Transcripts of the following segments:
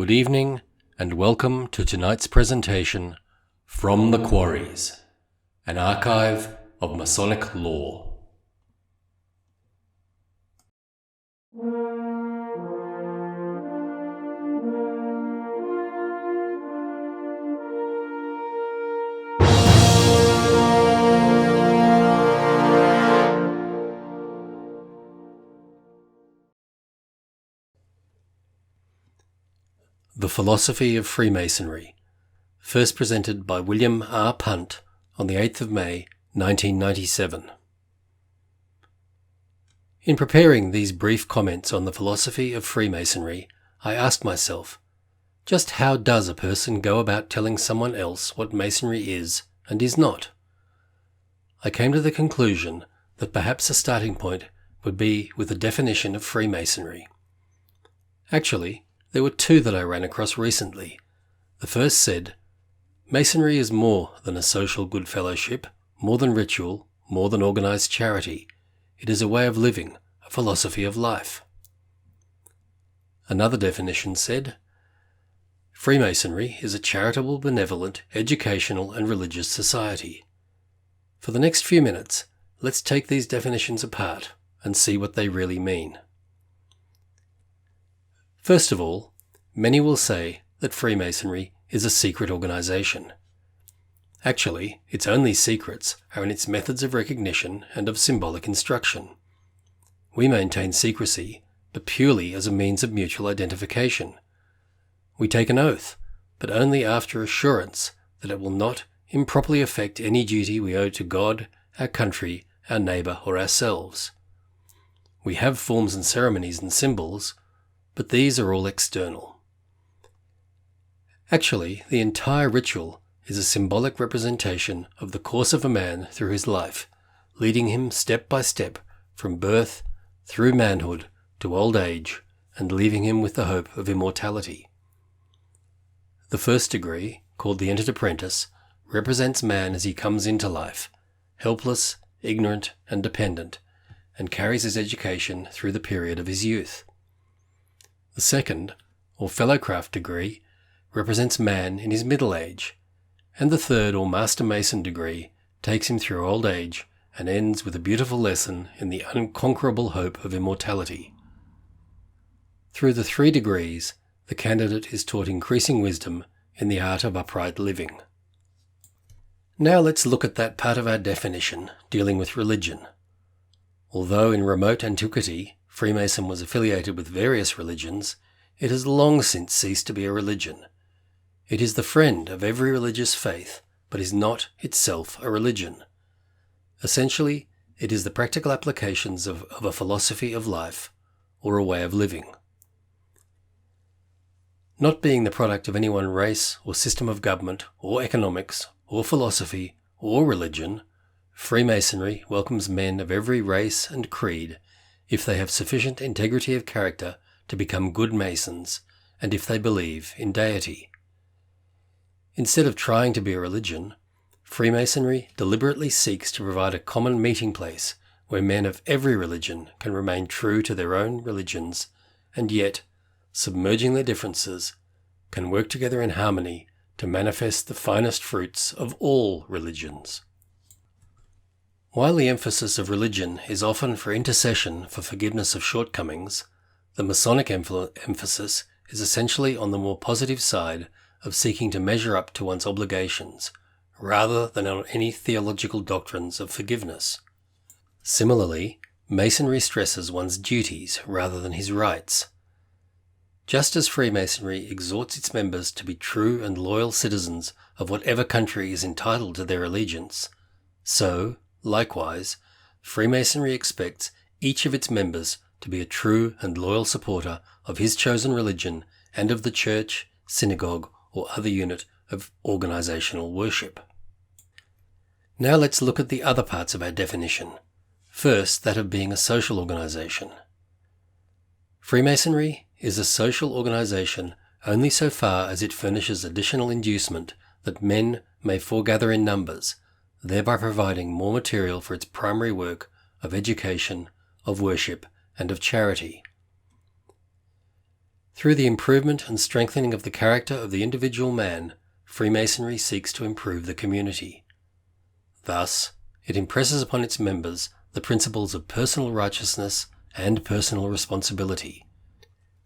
Good evening, and welcome to tonight's presentation, From the Quarries, an archive of Masonic lore. The Philosophy of Freemasonry, first presented by William R. Punt on the 8th of May, 1997. In preparing these brief comments on the philosophy of Freemasonry, I asked myself, just how does a person go about telling someone else what Masonry is and is not? I came to the conclusion that perhaps a starting point would be with a definition of Freemasonry. Actually, there were two that I ran across recently. The first said, Masonry is more than a social good fellowship, more than ritual, more than organized charity. It is a way of living, a philosophy of life. Another definition said, Freemasonry is a charitable, benevolent, educational, and religious society. For the next few minutes, let's take these definitions apart and see what they really mean. First of all, many will say that Freemasonry is a secret organization. Actually, its only secrets are in its methods of recognition and of symbolic instruction. We maintain secrecy, but purely as a means of mutual identification. We take an oath, but only after assurance that it will not improperly affect any duty we owe to God, our country, our neighbour, or ourselves. We have forms and ceremonies and symbols, but these are all external. Actually, the entire ritual is a symbolic representation of the course of a man through his life, leading him step by step from birth through manhood to old age, and leaving him with the hope of immortality. The first degree, called the entered apprentice, represents man as he comes into life, helpless, ignorant, and dependent, and carries his education through the period of his youth. The second, or fellowcraft degree, represents man in his middle age, and the third, or master mason degree, takes him through old age and ends with a beautiful lesson in the unconquerable hope of immortality. Through the 3 degrees, the candidate is taught increasing wisdom in the art of upright living. Now let's look at that part of our definition dealing with religion. Although in remote antiquity, Freemason was affiliated with various religions, it has long since ceased to be a religion. It is the friend of every religious faith, but is not itself a religion. Essentially, it is the practical applications of a philosophy of life, or a way of living. Not being the product of any one race or system of government, or economics, or philosophy, or religion, Freemasonry welcomes men of every race and creed if they have sufficient integrity of character to become good Masons, and if they believe in deity. Instead of trying to be a religion, Freemasonry deliberately seeks to provide a common meeting place where men of every religion can remain true to their own religions, and yet, submerging their differences, can work together in harmony to manifest the finest fruits of all religions. While the emphasis of religion is often for intercession for forgiveness of shortcomings, the Masonic emphasis is essentially on the more positive side of seeking to measure up to one's obligations, rather than on any theological doctrines of forgiveness. Similarly, Masonry stresses one's duties rather than his rights. Just as Freemasonry exhorts its members to be true and loyal citizens of whatever country is entitled to their allegiance, so, likewise, Freemasonry expects each of its members to be a true and loyal supporter of his chosen religion and of the church, synagogue, or other unit of organizational worship. Now let's look at the other parts of our definition. First, that of being a social organization. Freemasonry is a social organization only so far as it furnishes additional inducement that men may foregather in numbers, thereby providing more material for its primary work of education, of worship, and of charity. Through the improvement and strengthening of the character of the individual man, Freemasonry seeks to improve the community. Thus, it impresses upon its members the principles of personal righteousness and personal responsibility,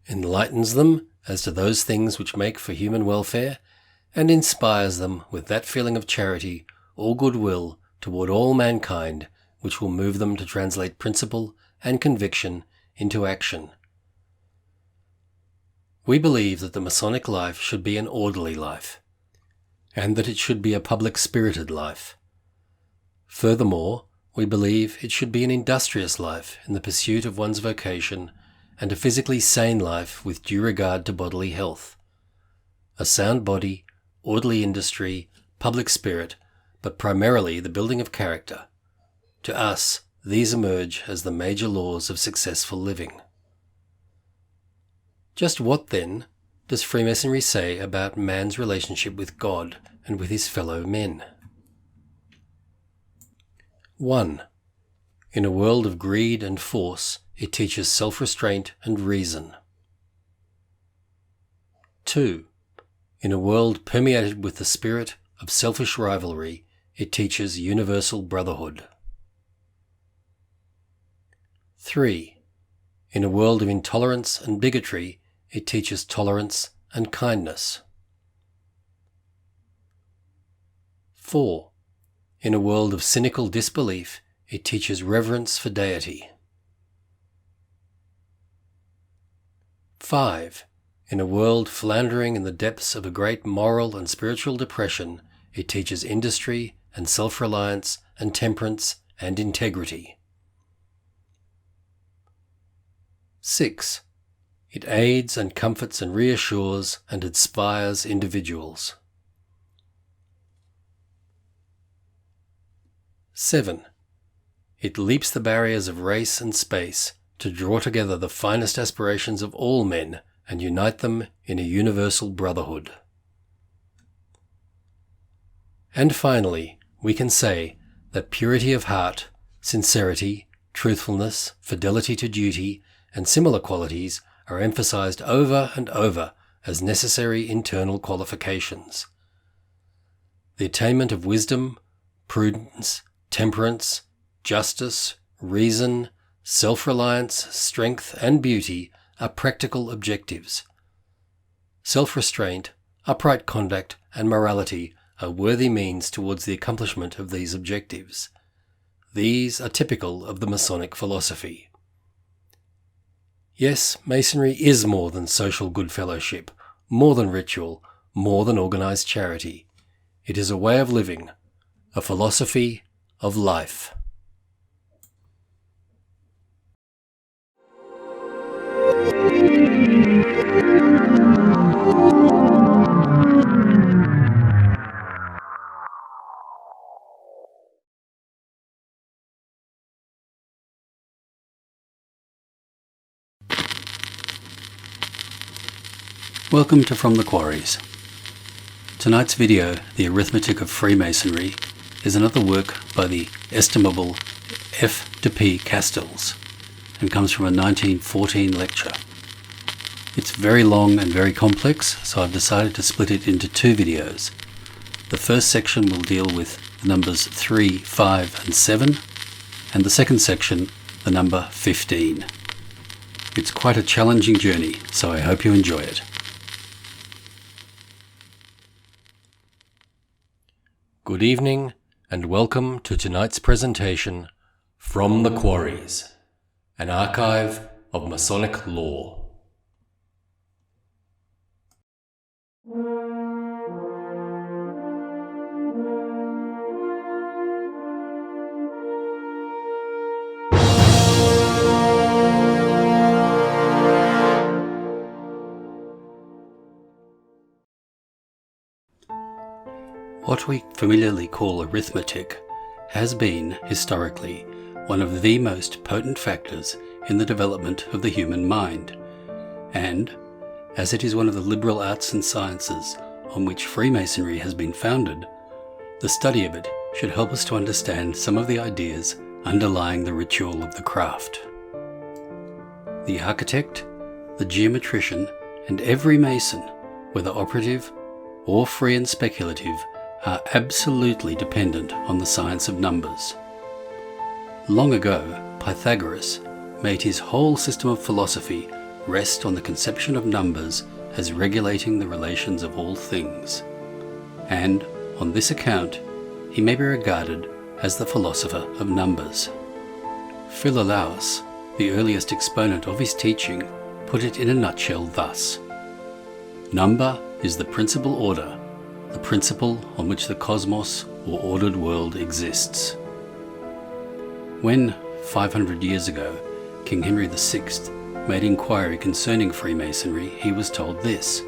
enlightens them as to those things which make for human welfare, and inspires them with that feeling of charity or goodwill toward all mankind which will move them to translate principle and conviction into action. We believe that the Masonic life should be an orderly life, and that it should be a public-spirited life. Furthermore, we believe it should be an industrious life in the pursuit of one's vocation, and a physically sane life with due regard to bodily health. A sound body, orderly industry, public spirit, but primarily the building of character. To us, these emerge as the major laws of successful living. Just what, then, does Freemasonry say about man's relationship with God and with his fellow men? 1. In a world of greed and force, it teaches self-restraint and reason. 2. In a world permeated with the spirit of selfish rivalry, it teaches universal brotherhood. 3. In a world of intolerance and bigotry, it teaches tolerance and kindness. 4. In a world of cynical disbelief, it teaches reverence for deity. 5. In a world floundering in the depths of a great moral and spiritual depression, it teaches industry and self-reliance and temperance and integrity. 6. It aids and comforts and reassures and inspires individuals. 7. It leaps the barriers of race and space to draw together the finest aspirations of all men and unite them in a universal brotherhood. And finally, we can say that purity of heart, sincerity, truthfulness, fidelity to duty, and similar qualities are emphasized over and over as necessary internal qualifications. The attainment of wisdom, prudence, temperance, justice, reason, self-reliance, strength, and beauty are practical objectives. Self-restraint, upright conduct, and morality are worthy means towards the accomplishment of these objectives. These are typical of the Masonic philosophy. Yes, Masonry is more than social good fellowship, more than ritual, more than organized charity. It is a way of living, a philosophy of life. Welcome to From the Quarries. Tonight's video, The Arithmetic of Freemasonry, is another work by the estimable F. de P. Castells and comes from a 1914 lecture. It's very long and very complex, so I've decided to split it into two videos. The first section will deal with the numbers 3, 5, and 7, and the second section, the number 15. It's quite a challenging journey, so I hope you enjoy it. Good evening, and welcome to tonight's presentation, From the Quarries, an archive of Masonic lore. What we familiarly call arithmetic has been, historically, one of the most potent factors in the development of the human mind, and, as it is one of the liberal arts and sciences on which Freemasonry has been founded, the study of it should help us to understand some of the ideas underlying the ritual of the craft. The architect, the geometrician, and every Mason, whether operative or free and speculative, are absolutely dependent on the science of numbers. Long ago, Pythagoras made his whole system of philosophy rest on the conception of numbers as regulating the relations of all things, and on this account he may be regarded as the philosopher of numbers. Philolaus, the earliest exponent of his teaching, put it in a nutshell thus: number is the principal order, the principle on which the cosmos or ordered world exists. When, 500 years ago, King Henry VI made inquiry concerning Freemasonry, he was told this: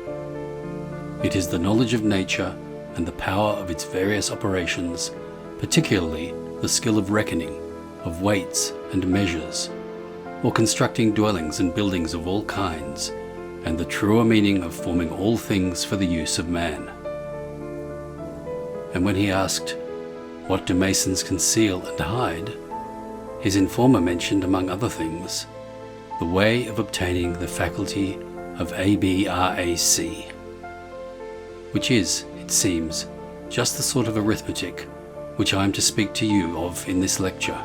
"It is the knowledge of nature and the power of its various operations, particularly the skill of reckoning, of weights and measures, or constructing dwellings and buildings of all kinds, and the truer meaning of forming all things for the use of man." And when he asked, "What do Masons conceal and hide?" his informer mentioned, among other things, the way of obtaining the faculty of ABRAC, which is, it seems, just the sort of arithmetic which I am to speak to you of in this lecture.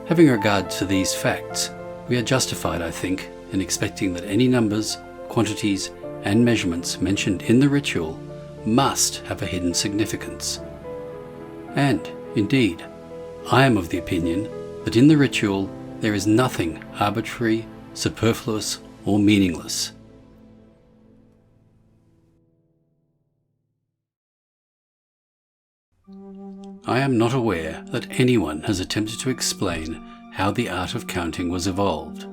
Having regard to these facts, we are justified, I think, in expecting that any numbers, quantities, and measurements mentioned in the ritual must have a hidden significance. And, indeed, I am of the opinion that in the ritual there is nothing arbitrary, superfluous, or meaningless. I am not aware that anyone has attempted to explain how the art of counting was evolved,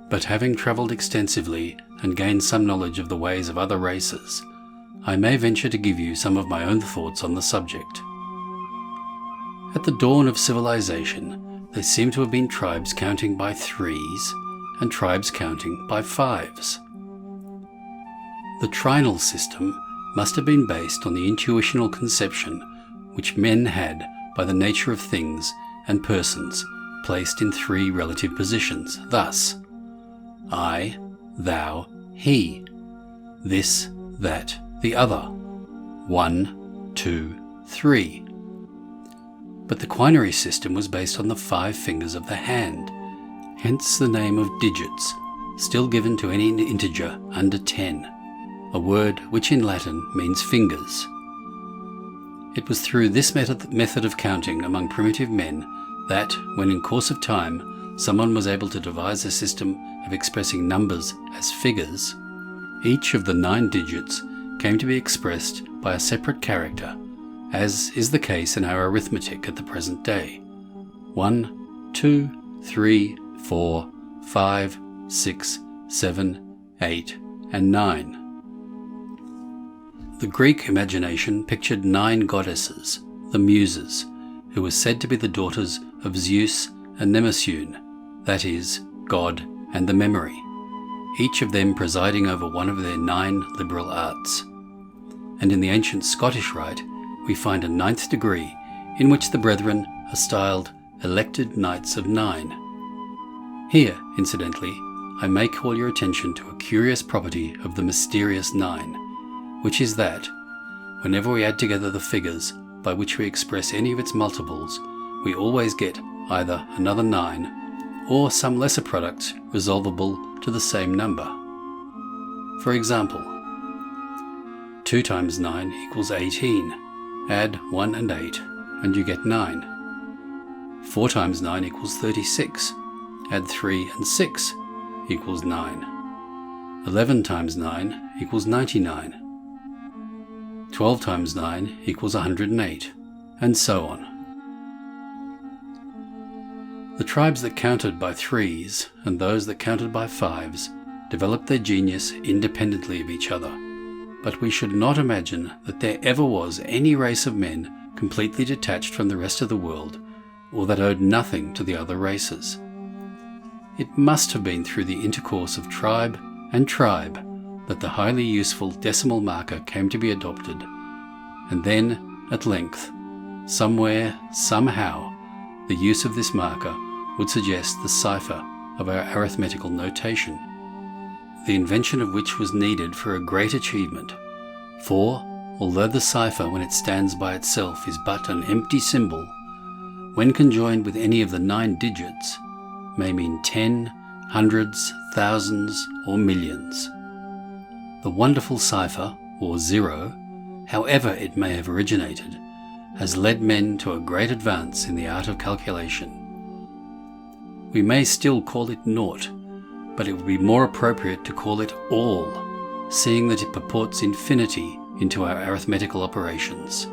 but having travelled extensively and gained some knowledge of the ways of other races, I may venture to give you some of my own thoughts on the subject. At the dawn of civilization, there seem to have been tribes counting by threes and tribes counting by fives. The trinal system must have been based on the intuitional conception which men had by the nature of things and persons placed in three relative positions, thus: I, thou, he, this, that, the other, 1, 2, 3. But the quinary system was based on the 5 fingers of the hand, hence the name of digits, still given to any integer under 10, a word which in Latin means fingers. It was through this method of counting among primitive men that, when in course of time someone was able to devise a system of expressing numbers as figures, each of the 9 digits came to be expressed by a separate character, as is the case in our arithmetic at the present day: 1, 2, 3, 4, 5, 6, 7, 8, and 9. The Greek imagination pictured 9 goddesses, the Muses, who were said to be the daughters of Zeus and Nemesis, that is, God and the memory, each of them presiding over one of their 9 liberal arts. And in the ancient Scottish rite, we find a 9th degree in which the brethren are styled elected knights of 9. Here, incidentally, I may call your attention to a curious property of the mysterious 9, which is that, whenever we add together the figures by which we express any of its multiples, we always get either another 9 or some lesser products resolvable to the same number. For example, 2 times 9 equals 18. Add 1 and 8, and you get 9. 4 times 9 equals 36. Add 3 and 6 equals 9. 11 times 9 equals 99. 12 times 9 equals 108, and so on. The tribes that counted by threes and those that counted by fives developed their genius independently of each other, but we should not imagine that there ever was any race of men completely detached from the rest of the world, or that owed nothing to the other races. It must have been through the intercourse of tribe and tribe that the highly useful decimal marker came to be adopted, and then, at length, somewhere, somehow, the use of this marker would suggest the cipher of our arithmetical notation. the invention of which was needed for a great achievement. For, although the cipher when it stands by itself is but an empty symbol, when conjoined with any of the 9 digits, may mean 10, hundreds, thousands, or millions. The wonderful cipher, or 0, however it may have originated, has led men to a great advance in the art of calculation. We may still call it naught, but it would be more appropriate to call it all, seeing that it purports infinity into our arithmetical operations.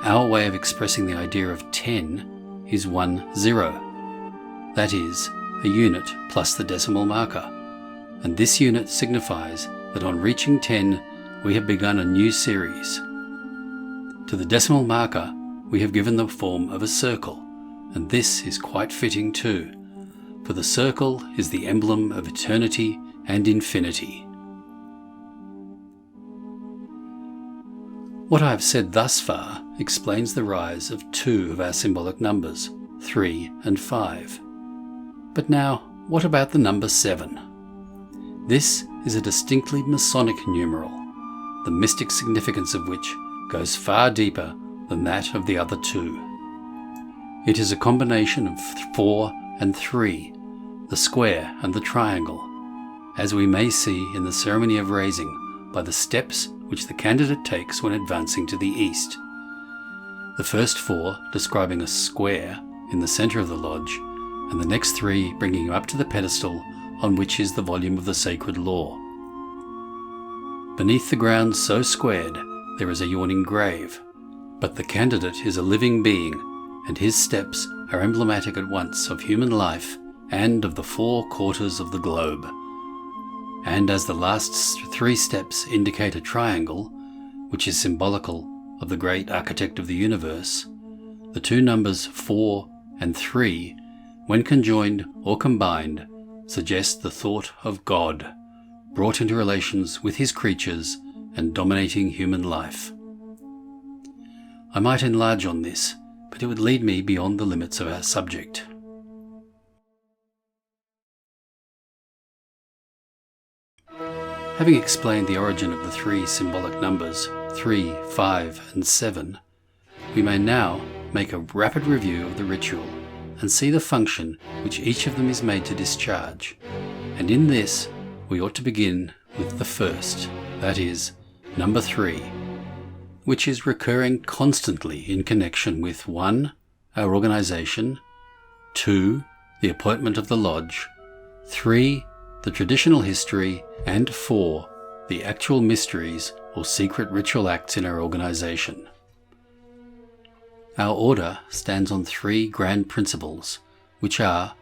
Our way of expressing the idea of 10 is 10, that is, a unit plus the decimal marker, and this unit signifies that on reaching 10 we have begun a new series. To the decimal marker we have given the form of a circle, and this is quite fitting too, for the circle is the emblem of eternity and infinity. What I have said thus far explains the rise of 2 of our symbolic numbers, 3 and 5. But now, what about the number 7? This is a distinctly Masonic numeral, the mystic significance of which goes far deeper than that of the other 2. It is a combination of 4 and 3, the square and the triangle, as we may see in the ceremony of raising by the steps which the candidate takes when advancing to the east. The first 4 describing a square in the centre of the lodge, and the next 3 bringing him up to the pedestal on which is the volume of the sacred law. Beneath the ground so squared there is a yawning grave, but the candidate is a living being, and his steps are emblematic at once of human life and of the 4 quarters of the globe. And as the last 3 steps indicate a triangle, which is symbolical of the great architect of the universe, the 2 numbers 4 and 3, when conjoined or combined, suggest the thought of God, brought into relations with his creatures and dominating human life. I might enlarge on this, but it would lead me beyond the limits of our subject. Having explained the origin of the 3 symbolic numbers, 3, 5, and 7, we may now make a rapid review of the ritual and see the function which each of them is made to discharge. And in this, we ought to begin with the first, that is, number 3, which is recurring constantly in connection with 1. Our organisation, 2. The appointment of the lodge, 3. The traditional history, and 4. The actual mysteries or secret ritual acts in our organisation. Our order stands on 3 grand principles, which are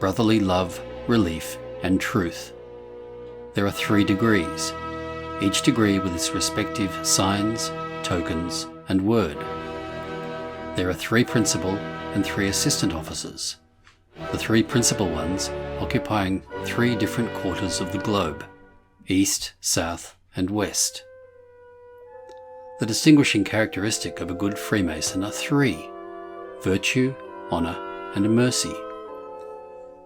brotherly love, relief, and truth. There are 3 degrees, each degree with its respective signs, tokens, and word. There are 3 principal and 3 assistant officers, the 3 principal ones occupying 3 different quarters of the globe, east, south, and west. The distinguishing characteristic of a good Freemason are 3: virtue, honour, and mercy.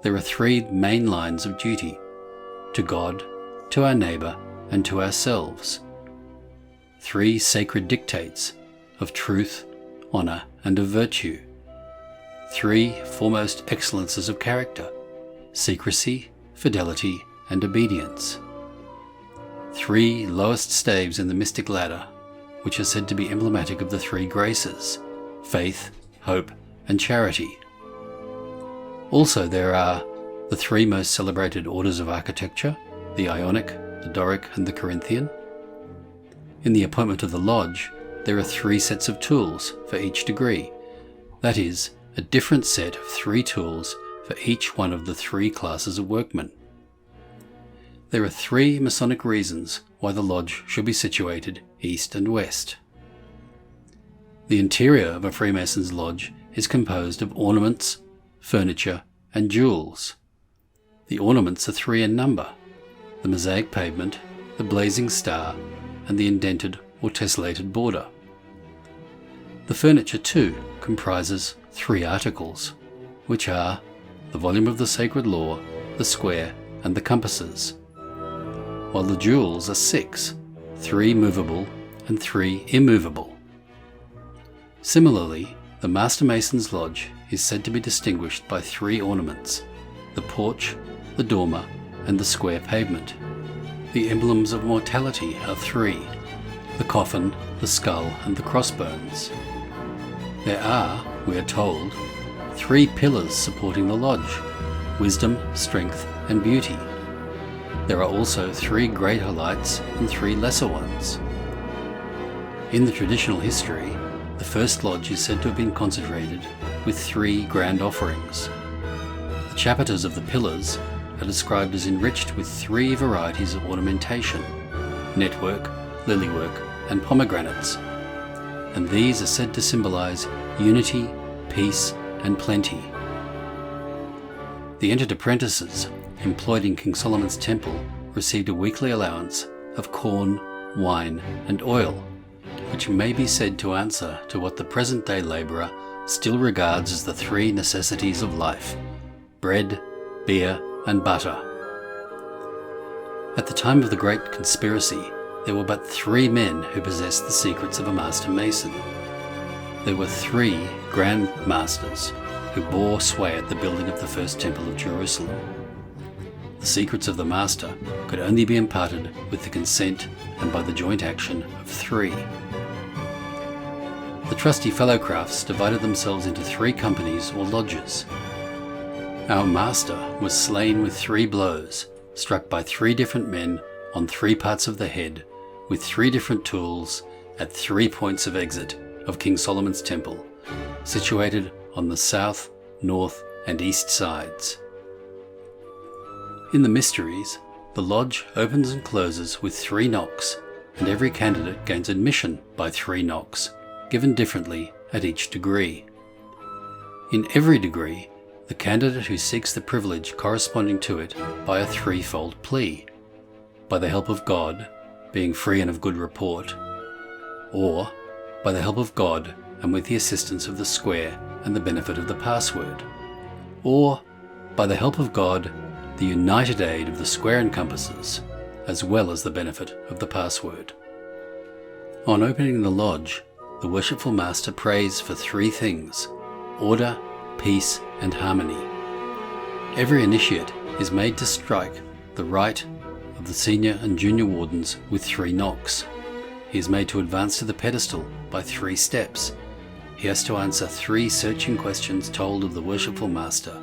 There are 3 main lines of duty: to God, to our neighbour, and to ourselves. 3 sacred dictates of truth, honour, and of virtue. 3 foremost excellences of character: secrecy, fidelity, and obedience. 3 lowest staves in the mystic ladder, which are said to be emblematic of the 3 graces: faith, hope, and charity. Also there are the 3 most celebrated orders of architecture: the Ionic, the Doric, and the Corinthian. In the appointment of the lodge, there are 3 sets of tools for each degree, that is, a different set of 3 tools for each one of the 3 classes of workmen. There are 3 Masonic reasons why the lodge should be situated east and west. The interior of a Freemason's lodge is composed of ornaments, furniture, and jewels. The ornaments are 3 in number: the mosaic pavement, the blazing star, and the indented or tessellated border. The furniture too comprises 3 articles, which are the volume of the sacred law, the square, and the compasses, while the jewels are 6, 3 movable and 3 immovable. Similarly, the Master Mason's Lodge is said to be distinguished by 3 ornaments: the porch, the dormer, and the square pavement. The emblems of mortality are 3: the coffin, the skull, and the crossbones. There are, we are told, 3 pillars supporting the lodge: wisdom, strength, and beauty. There are also 3 greater lights and 3 lesser ones. In the traditional history, the first lodge is said to have been consecrated with 3 grand offerings. The chapiters of the pillars are described as enriched with 3 varieties of ornamentation: network, lilywork, and pomegranates, and these are said to symbolize unity, peace, and plenty. The entered apprentices employed in King Solomon's temple received a weekly allowance of corn, wine, and oil, which may be said to answer to what the present-day labourer still regards as the 3 necessities of life: bread, beer, and butter. At the time of the Great Conspiracy, there were but 3 men who possessed the secrets of a Master Mason. There were 3 Grand Masters who bore sway at the building of the first Temple of Jerusalem. The secrets of the Master could only be imparted with the consent and by the joint action of 3. The trusty Fellowcrafts divided themselves into 3 companies or lodges. Our Master was slain with 3 blows, struck by 3 different men on 3 parts of the head, with 3 different tools at 3 points of exit of King Solomon's temple, situated on the south, north, and east sides. In the Mysteries, the lodge opens and closes with 3 knocks, and every candidate gains admission by 3 knocks, given differently at each degree. In every degree, the candidate who seeks the privilege corresponding to it by a 3-fold plea: by the help of God, being free and of good report, or by the help of God and with the assistance of the square and the benefit of the password, or by the help of God, the united aid of the square and compasses, as well as the benefit of the password. On opening the lodge, the worshipful Master prays for 3 things: order, peace, and harmony. Every initiate is made to strike the right of the senior and junior wardens with 3 knocks. He is made to advance to the pedestal by 3 steps. He has to answer 3 searching questions told of the worshipful Master.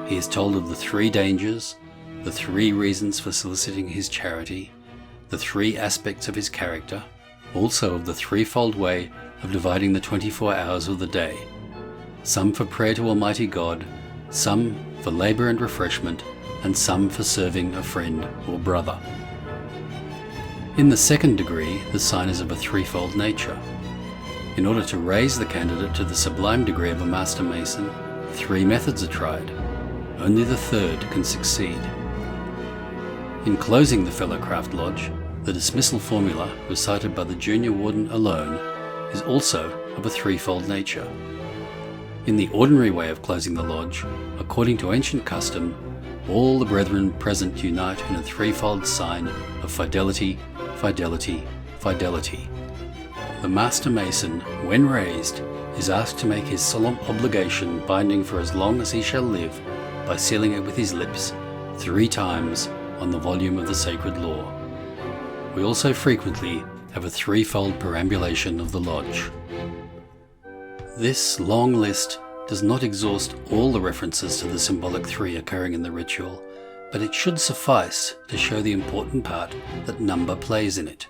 He is told of the 3 dangers, the 3 reasons for soliciting his charity, the 3 aspects of his character, also of the 3-fold way of dividing the 24 hours of the day: some for prayer to Almighty God, some for labour and refreshment, and some for serving a friend or brother. In the 2nd degree, the sign is of a 3-fold nature. In order to raise the candidate to the sublime degree of a Master Mason, 3 methods are tried. Only the 3rd can succeed. In closing the Fellowcraft Lodge, the dismissal formula recited by the junior warden alone is also of a 3-fold nature. In the ordinary way of closing the lodge, according to ancient custom, all the brethren present unite in a 3-fold sign of fidelity, fidelity, fidelity. The Master Mason, when raised, is asked to make his solemn obligation binding for as long as he shall live by sealing it with his lips 3 times on the volume of the sacred law. We also frequently have a 3-fold perambulation of the lodge. This long list does not exhaust all the references to the symbolic 3 occurring in the ritual, but it should suffice to show the important part that number plays in it.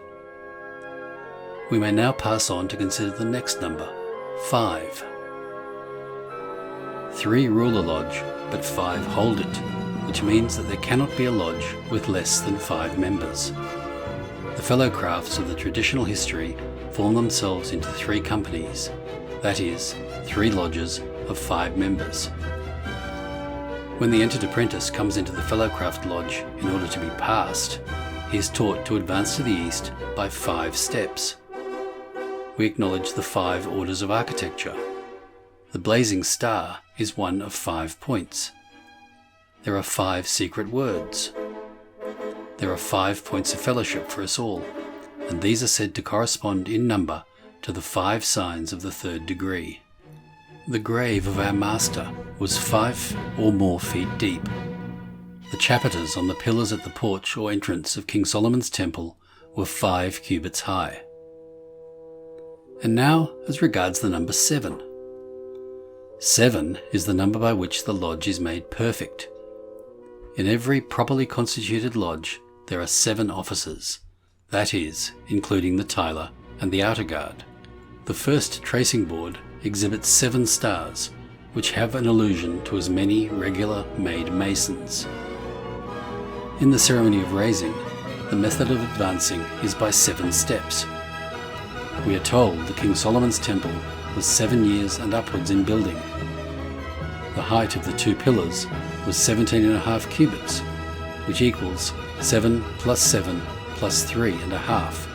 We may now pass on to consider the next number, 5. 3 rule a lodge, but 5 hold it, which means that there cannot be a lodge with less than 5 members. The Fellowcrafts of the traditional history form themselves into 3 companies, that is, 3 lodges of 5 members. When the entered apprentice comes into the Fellowcraft Lodge in order to be passed, he is taught to advance to the east by 5 steps. We acknowledge the 5 orders of architecture. The blazing star is one of 5 points. there are 5 secret words. There are 5 points of fellowship for us all, and these are said to correspond in number to the 5 signs of the 3rd degree. The grave of our master was 5 or more feet deep. The chapiters on the pillars at the porch or entrance of King Solomon's temple were 5 cubits high. And now, as regards the number 7. 7 is the number by which the lodge is made perfect. In every properly constituted lodge, there are 7 officers, that is, including the tiler and the outer guard. The first tracing board exhibits 7 stars, which have an allusion to as many regular-made masons. In the ceremony of raising, the method of advancing is by 7 steps. We are told that King Solomon's temple was 7 years and upwards in building. The height of the 2 pillars was 17.5 cubits, which equals 7 plus 7 plus 3.5.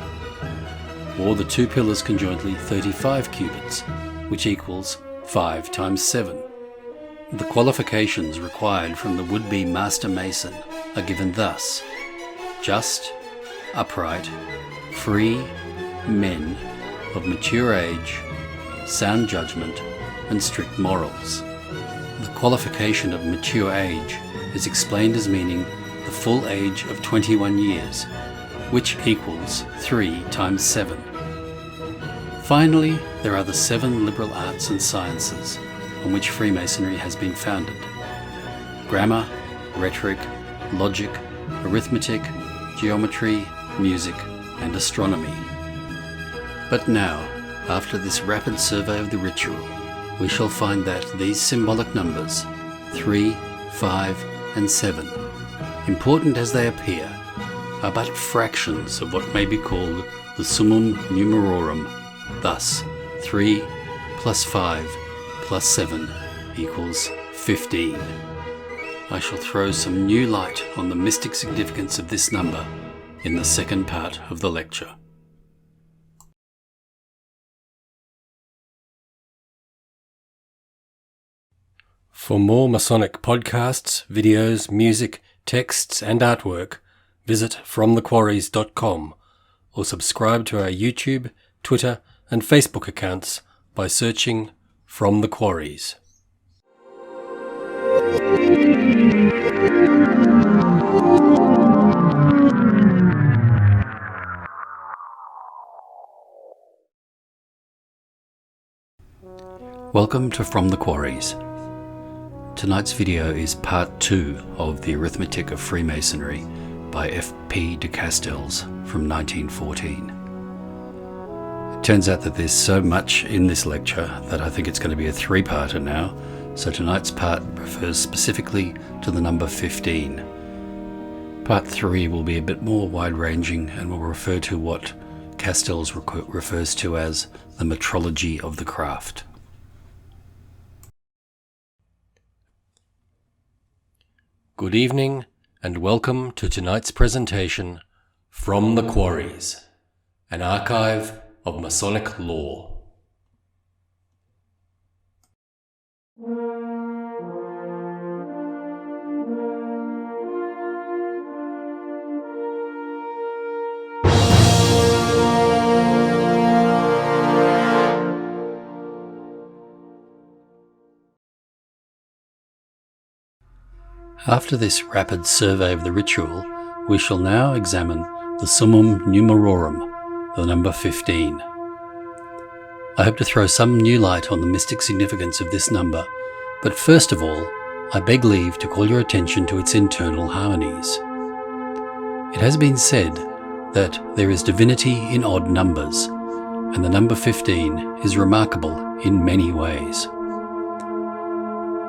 Or the 2 pillars conjointly 35 cubits, which equals 5 times 7. The qualifications required from the would-be master mason are given thus: just, upright, free, men, of mature age, sound judgment, and strict morals. The qualification of mature age is explained as meaning the full age of 21 years, which equals 3 times 7. Finally, there are the 7 liberal arts and sciences on which Freemasonry has been founded: grammar, rhetoric, logic, arithmetic, geometry, music, and astronomy. But now, after this rapid survey of the ritual, we shall find that these symbolic numbers, 3, 5, and 7, important as they appear, are but fractions of what may be called the summum numerorum. Thus, 3 plus 5 plus 7 equals 15. I shall throw some new light on the mystic significance of this number in the second part of the lecture. For more Masonic podcasts, videos, music, texts, and artwork, visit fromthequarries.com or subscribe to our YouTube, Twitter, and Facebook accounts by searching From the Quarries. Welcome to From the Quarries. Tonight's video is part 2 of the Arithmetic of Freemasonry by F.P. de Castells from 1914. It turns out that there's so much in this lecture that I think it's going to be a 3-parter now, so tonight's part refers specifically to the number 15. Part 3 will be a bit more wide-ranging and will refer to what Castells refers to as the metrology of the craft. Good evening, and welcome to tonight's presentation, From the Quarries, an archive of Masonic lore. After this rapid survey of the ritual, we shall now examine the summum numerorum, the number 15. I hope to throw some new light on the mystic significance of this number, but first of all, I beg leave to call your attention to its internal harmonies. It has been said that there is divinity in odd numbers, and the number 15 is remarkable in many ways.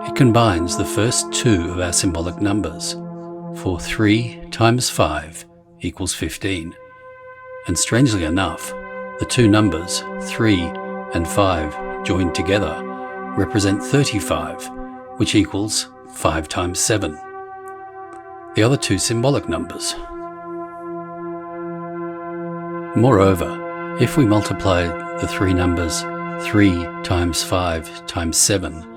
It combines the first 2 of our symbolic numbers, for 3 times 5 equals 15, and strangely enough, the 2 numbers, 3 and 5 joined together, represent 35, which equals 5 times 7. The other 2 symbolic numbers. Moreover, if we multiply the 3 numbers 3 times 5 times 7,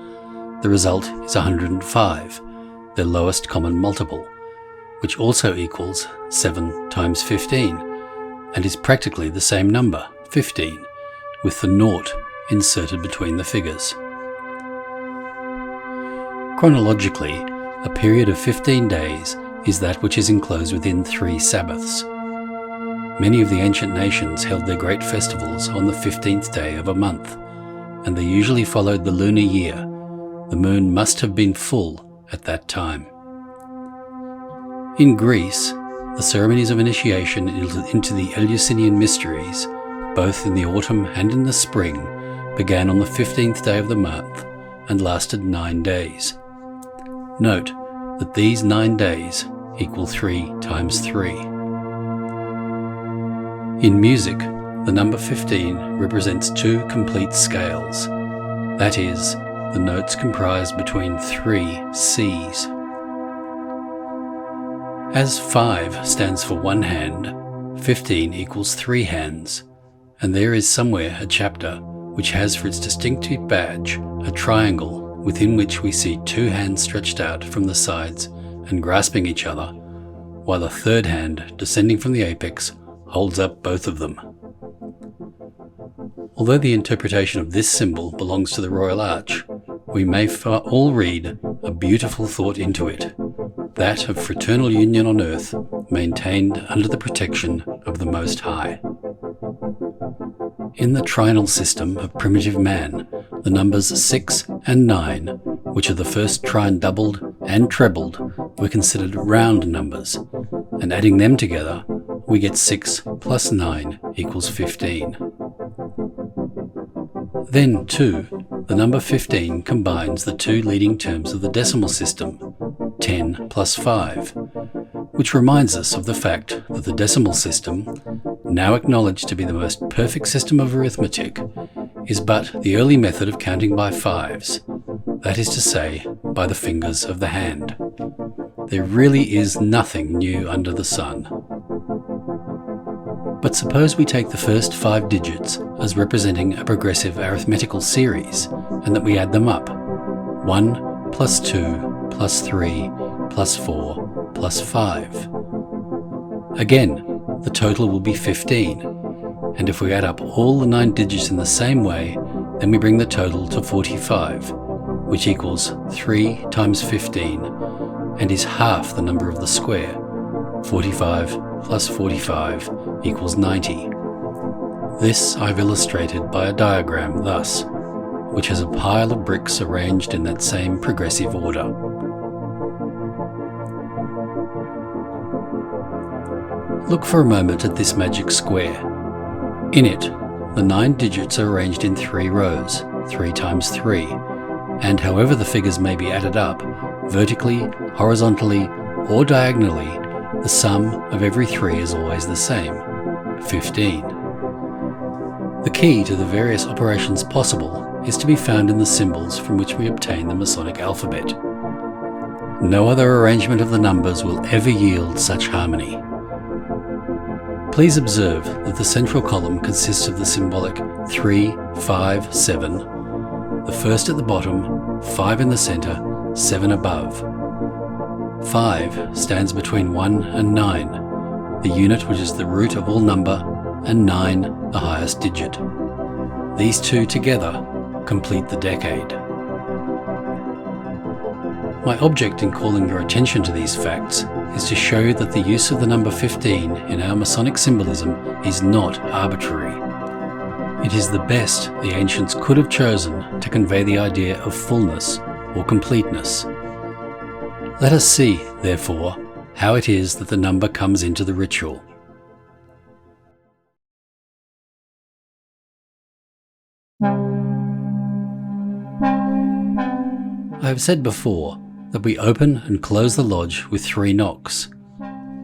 the result is 105, their lowest common multiple, which also equals 7 times 15, and is practically the same number, 15, with the naught inserted between the figures. Chronologically, a period of 15 days is that which is enclosed within 3 Sabbaths. Many of the ancient nations held their great festivals on the 15th day of a month, and they usually followed the lunar year. The moon must have been full at that time. In Greece, the ceremonies of initiation into the Eleusinian mysteries, both in the autumn and in the spring, began on the 15th day of the month and lasted 9 days. Note that these 9 days equal 3 times 3. In music, the number 15 represents 2 complete scales. That is, the notes comprise between 3 Cs. As 5 stands for 1 hand, 15 equals 3 hands, and there is somewhere a chapter which has for its distinctive badge a triangle within which we see 2 hands stretched out from the sides and grasping each other, while a third hand, descending from the apex, holds up both of them. Although the interpretation of this symbol belongs to the Royal Arch, we may all read a beautiful thought into it, that of fraternal union on earth, maintained under the protection of the Most High. In the trinal system of primitive man, the numbers 6 and 9, which are the first trine doubled and trebled, were considered round numbers, and adding them together, we get 6 plus 9 equals 15. Then, too, the number 15 combines the 2 leading terms of the decimal system, 10 plus 5, which reminds us of the fact that the decimal system, now acknowledged to be the most perfect system of arithmetic, is but the early method of counting by 5s, that is to say, by the fingers of the hand. There really is nothing new under the sun. But suppose we take the first 5 digits as representing a progressive arithmetical series, and that we add them up. 1 plus 2 plus 3 plus 4 plus 5. Again, the total will be 15, and if we add up all the 9 digits in the same way, then we bring the total to 45, which equals 3 times 15, and is half the number of the square. 45 plus 45 equals 90. This I've illustrated by a diagram thus, which has a pile of bricks arranged in that same progressive order. Look for a moment at this magic square. In it, the 9 digits are arranged in 3 rows, 3 times 3, and however the figures may be added up, vertically, horizontally, or diagonally, the sum of every 3 is always the same, 15. The key to the various operations possible is to be found in the symbols from which we obtain the Masonic alphabet. No other arrangement of the numbers will ever yield such harmony. Please observe that the central column consists of the symbolic 3, 5, 7, the first at the bottom, 5 in the centre, 7 above. 5 stands between 1 and 9, the unit which is the root of all number, and 9 the highest digit. These two together complete the decade. My object in calling your attention to these facts is to show that the use of the number 15 in our Masonic symbolism is not arbitrary. It is the best the ancients could have chosen to convey the idea of fullness or completeness. Let us see, therefore, how it is that the number comes into the ritual. I have said before that we open and close the lodge with 3 knocks,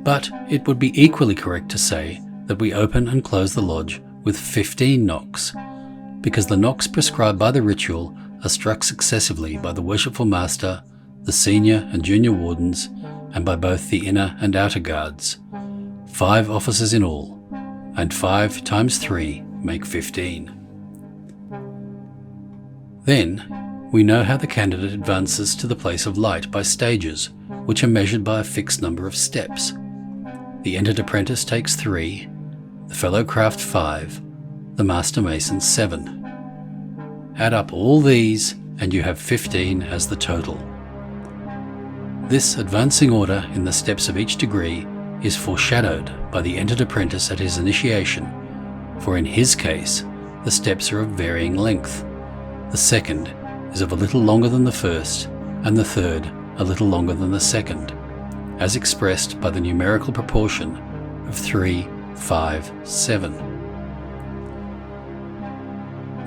but it would be equally correct to say that we open and close the lodge with 15 knocks, because the knocks prescribed by the ritual are struck successively by the worshipful master, the senior and junior wardens, and by both the inner and outer guards. 5 officers in all, and 5 times 3 make 15. Then, we know how the candidate advances to the place of light by stages, which are measured by a fixed number of steps. The entered apprentice takes 3, the fellow craft 5, the master mason 7. Add up all these and you have 15 as the total. This advancing order in the steps of each degree is foreshadowed by the entered apprentice at his initiation, for in his case, the steps are of varying length. The second is of a little longer than the first, and the third a little longer than the second, as expressed by the numerical proportion of 3, 5, 7.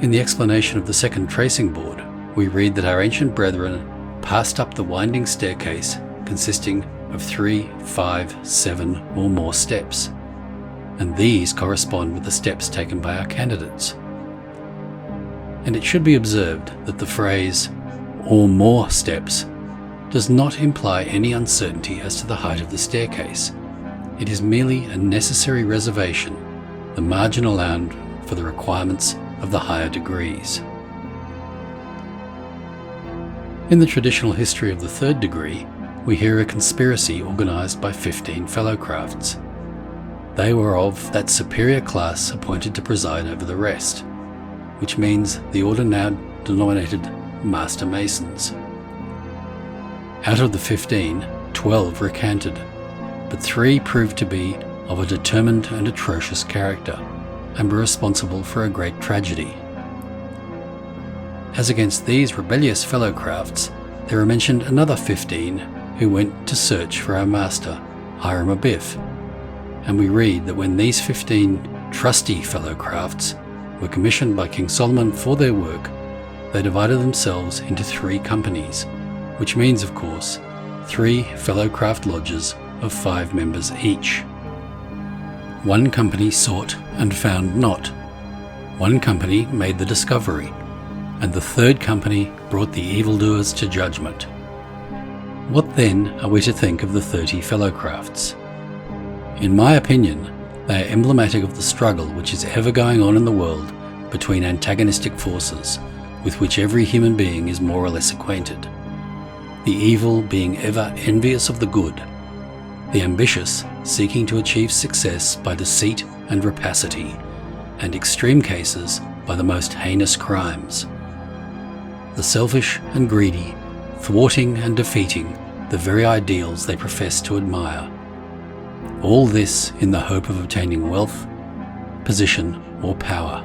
In the explanation of the second tracing board, we read that our ancient brethren passed up the winding staircase consisting of 3, 5, 7 or more steps, and these correspond with the steps taken by our candidates. And it should be observed that the phrase, or more steps, does not imply any uncertainty as to the height of the staircase. It is merely a necessary reservation, the margin allowed for the requirements of the higher degrees. In the traditional history of the third degree, we hear a conspiracy organised by 15 fellow crafts. They were of that superior class appointed to preside over the rest, which means the order now denominated Master Masons. Out of the 15, 12 recanted, but 3 proved to be of a determined and atrocious character, and were responsible for a great tragedy. As against these rebellious fellow crafts, there are mentioned another 15 who went to search for our master, Hiram Abiff, and we read that when these 15 trusty fellow crafts were commissioned by King Solomon for their work, they divided themselves into 3 companies, which means, of course, 3 fellow craft lodges of 5 members each. 1 company sought and found not. 1 company made the discovery, and the 3rd company brought the evildoers to judgment. What then are we to think of the 30 fellow crafts? In my opinion, they are emblematic of the struggle which is ever going on in the world between antagonistic forces with which every human being is more or less acquainted. The evil being ever envious of the good, the ambitious seeking to achieve success by deceit and rapacity, and extreme cases by the most heinous crimes. The selfish and greedy thwarting and defeating the very ideals they profess to admire. All this in the hope of obtaining wealth, position, or power.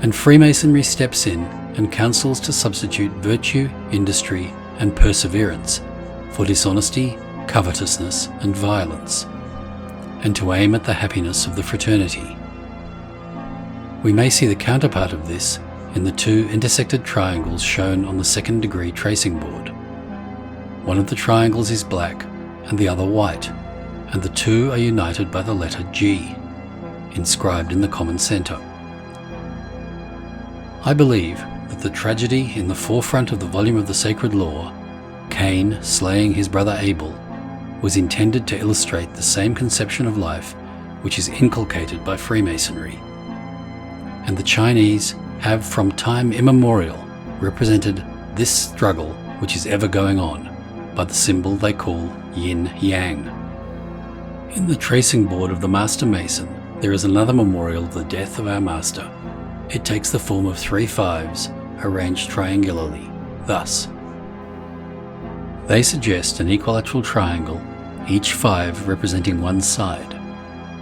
And Freemasonry steps in and counsels to substitute virtue, industry, and perseverance for dishonesty, covetousness, and violence, and to aim at the happiness of the fraternity. We may see the counterpart of this in the 2 intersected triangles shown on the 2nd degree tracing board. One of the triangles is black and the other white, and the 2 are united by the letter G, inscribed in the common centre. I believe that the tragedy in the forefront of the volume of the Sacred Law, Cain slaying his brother Abel, was intended to illustrate the same conception of life which is inculcated by Freemasonry. And the Chinese have from time immemorial represented this struggle which is ever going on by the symbol they call yin-yang. In the tracing board of the Master Mason, there is another memorial of the death of our master. It takes the form of 3 5s arranged triangularly, thus. They suggest an equilateral triangle, each 5 representing one side,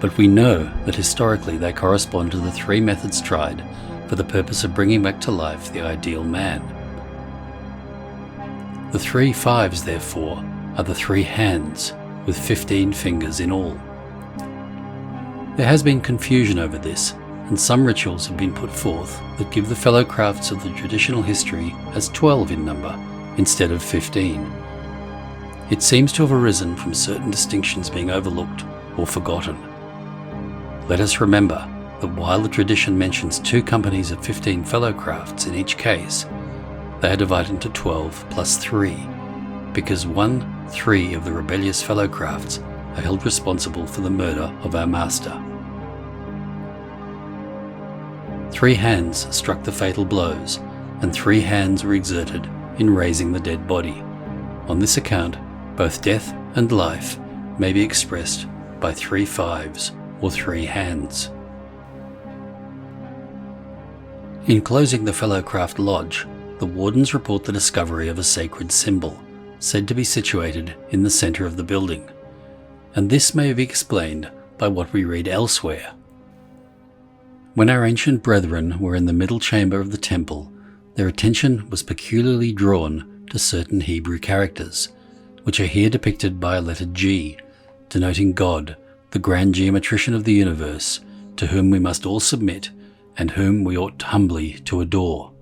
but we know that historically they correspond to the 3 methods tried for the purpose of bringing back to life the ideal man. The 3 5s, therefore, are the 3 hands, with 15 fingers in all. There has been confusion over this, and some rituals have been put forth that give the fellow crafts of the traditional history as 12 in number, instead of 15. It seems to have arisen from certain distinctions being overlooked or forgotten. Let us remember that while the tradition mentions 2 companies of 15 fellow crafts in each case, they are divided into 12 plus 3, because 1/3 of the rebellious fellow crafts are held responsible for the murder of our master. 3 hands struck the fatal blows, and 3 hands were exerted in raising the dead body, On this account, both death and life may be expressed by 3 fives or 3 hands. In closing the Fellowcraft Lodge, the wardens report the discovery of a sacred symbol, said to be situated in the centre of the building, and this may be explained by what we read elsewhere. When our ancient brethren were in the middle chamber of the temple, their attention was peculiarly drawn to certain Hebrew characters, which are here depicted by a letter G, denoting God, the grand geometrician of the universe, to whom we must all submit and whom we ought humbly to adore.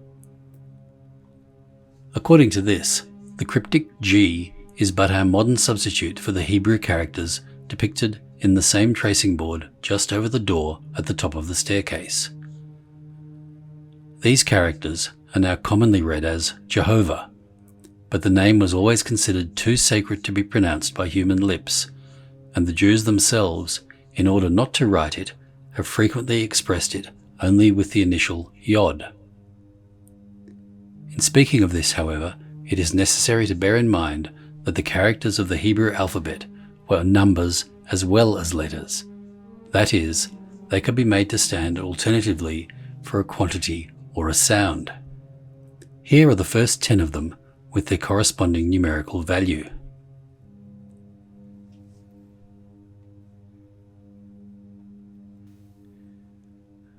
According to this, the cryptic G is but our modern substitute for the Hebrew characters depicted in the same tracing board just over the door at the top of the staircase. These characters are now commonly read as Jehovah, but the name was always considered too sacred to be pronounced by human lips, and the Jews themselves, in order not to write it, have frequently expressed it only with the initial Yod. In speaking of this, however, it is necessary to bear in mind that the characters of the Hebrew alphabet were numbers as well as letters. That is, they could be made to stand alternatively for a quantity or a sound. Here are the first 10 of them with their corresponding numerical value.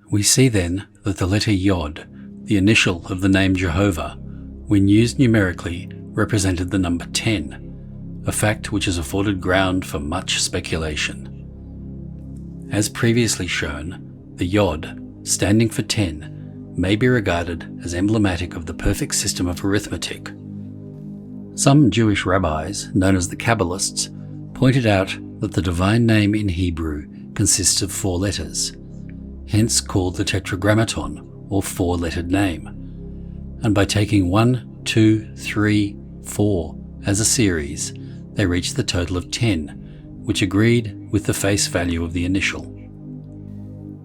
We see then that the letter Yod, the initial of the name Jehovah, when used numerically, represented the number 10, a fact which has afforded ground for much speculation. As previously shown, the Yod, standing for 10, may be regarded as emblematic of the perfect system of arithmetic. Some Jewish rabbis, known as the Kabbalists, pointed out that the divine name in Hebrew consists of 4 letters, hence called the Tetragrammaton, or 4-lettered name, and by taking 1, 2, 3, 4 as a series, they reached the total of 10, which agreed with the face value of the initial.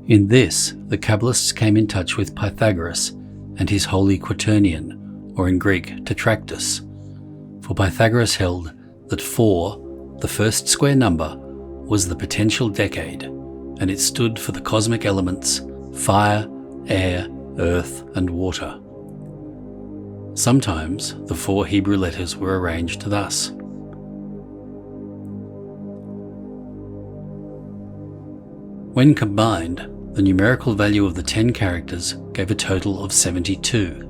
In this, the Kabbalists came in touch with Pythagoras and his holy quaternion, or in Greek, Tetractus, for Pythagoras held that 4, the first square number, was the potential decade, and it stood for the cosmic elements fire, air, earth, and water. Sometimes the 4 Hebrew letters were arranged thus. When combined, the numerical value of the 10 characters gave a total of 72,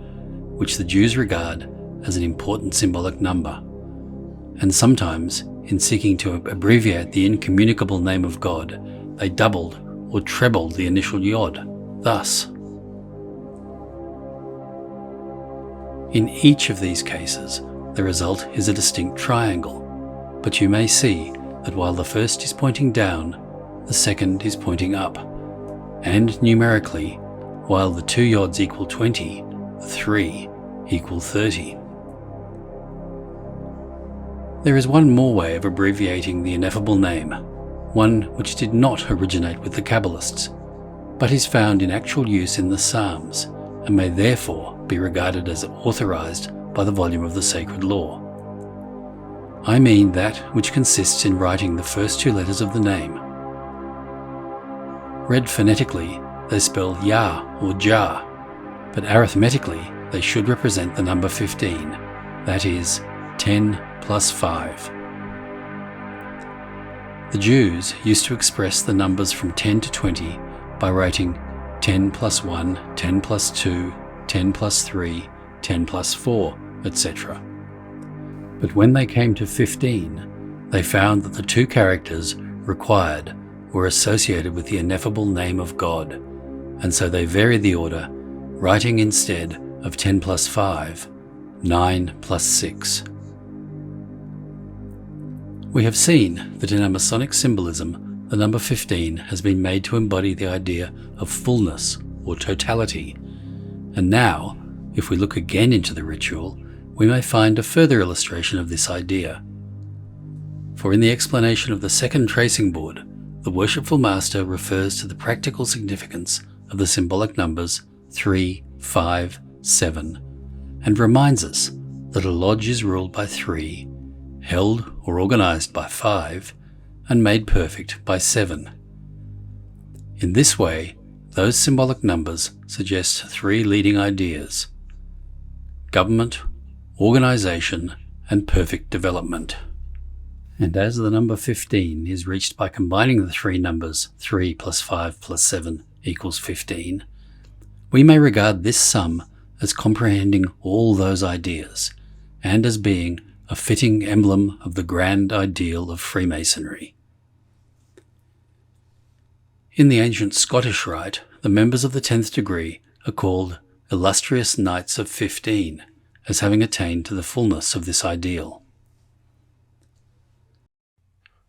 which the Jews regard as an important symbolic number, and sometimes, in seeking to abbreviate the incommunicable name of God, they doubled or trebled the initial Yod, thus. In each of these cases, the result is a distinct triangle, but you may see that while the first is pointing down, the second is pointing up, and numerically, while the 2 Yods equal 20, the 3 equal 30. There is one more way of abbreviating the ineffable name, one which did not originate with the Kabbalists, but is found in actual use in the Psalms, and may therefore be regarded as authorized by the volume of the sacred law. I mean that which consists in writing the first 2 letters of the name. Read phonetically, they spell Yah or Jah, but arithmetically they should represent the number 15, that is, 10 plus 5. The Jews used to express the numbers from 10 to 20 by writing 10 plus 1, 10 plus 2, 10 plus 3, 10 plus 4, etc. But when they came to 15, they found that the 2 characters required were associated with the ineffable name of God, and so they varied the order, writing instead of 10 plus 5, 9 plus 6. We have seen that in our Masonic symbolism, the number 15 has been made to embody the idea of fullness or totality, and now, if we look again into the ritual, we may find a further illustration of this idea. For in the explanation of the second tracing board, the worshipful master refers to the practical significance of the symbolic numbers 3, 5, 7, and reminds us that a lodge is ruled by 3 held or organized by 5, and made perfect by 7. In this way, those symbolic numbers suggest 3 leading ideas: government, organization, and perfect development. And as the number 15 is reached by combining the 3 numbers 3 plus 5 plus 7 equals 15, we may regard this sum as comprehending all those ideas, and as being a fitting emblem of the grand ideal of Freemasonry. In the ancient Scottish rite, the members of the 10th degree are called illustrious Knights of 15, as having attained to the fullness of this ideal.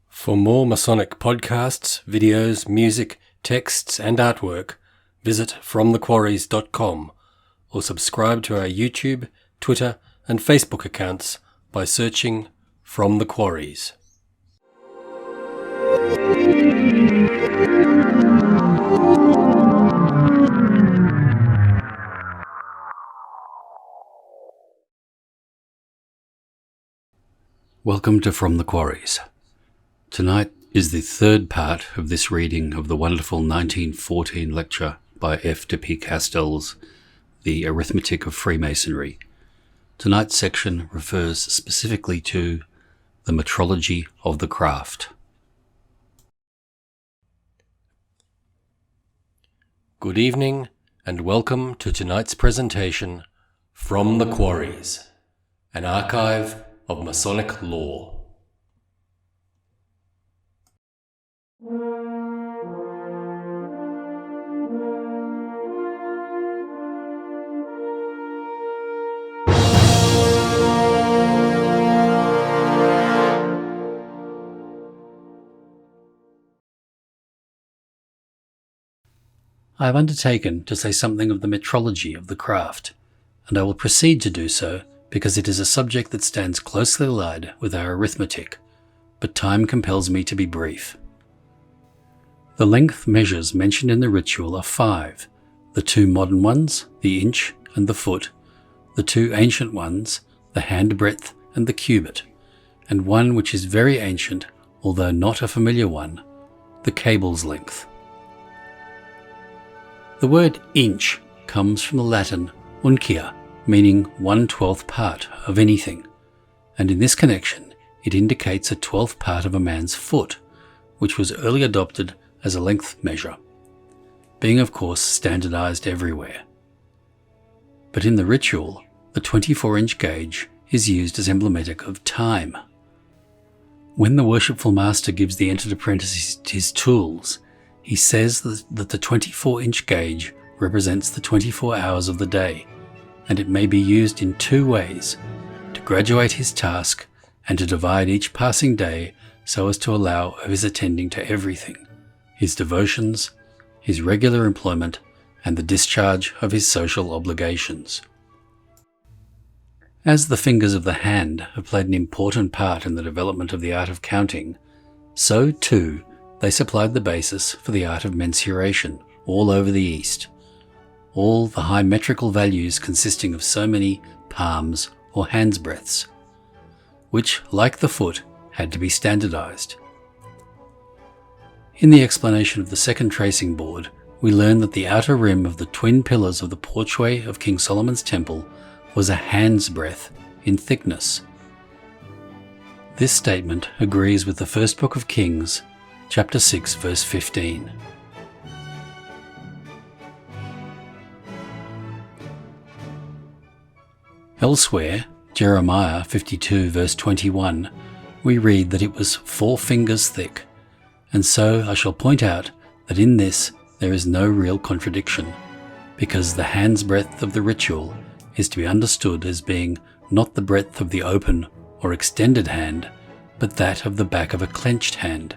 For more Masonic podcasts, videos, music, texts, and artwork, visit fromthequarries.com or subscribe to our YouTube, Twitter, and Facebook accounts by searching From the Quarries. Welcome to From the Quarries. Tonight is the 3rd part of this reading of the wonderful 1914 lecture by F. de P. Castell's The Arithmetic of Freemasonry. Tonight's section refers specifically to the metrology of the craft. Good evening, and welcome to tonight's presentation, From the Quarries, an archive of Masonic lore. I have undertaken to say something of the metrology of the craft, and I will proceed to do so because it is a subject that stands closely allied with our arithmetic, but time compels me to be brief. The length measures mentioned in the ritual are 5, the 2 modern ones, the inch and the foot, the 2 ancient ones, the handbreadth and the cubit, and one which is very ancient, although not a familiar one, the cable's length. The word inch comes from the Latin uncia, meaning 1/12th part of anything, and in this connection it indicates a 12th part of a man's foot, which was early adopted as a length measure, being of course standardized everywhere. But in the ritual, the 24-inch gauge is used as emblematic of time. When the worshipful master gives the entered apprentice his tools, he says that the 24-inch gauge represents the 24 hours of the day, and it may be used in 2 ways: to graduate his task and to divide each passing day so as to allow of his attending to everything: his devotions, his regular employment, and the discharge of his social obligations. As the fingers of the hand have played an important part in the development of the art of counting, so too they supplied the basis for the art of mensuration all over the East, all the high metrical values consisting of so many palms or hands' breadths, which, like the foot, had to be standardized. In the explanation of the second tracing board, we learn that the outer rim of the twin pillars of the porchway of King Solomon's temple was a hand's breadth in thickness. This statement agrees with the first book of Kings, chapter 6, verse 15. Elsewhere, Jeremiah 52, verse 21, we read that it was 4 fingers thick, and so I shall point out that in this there is no real contradiction, because the hand's breadth of the ritual is to be understood as being not the breadth of the open or extended hand, but that of the back of a clenched hand,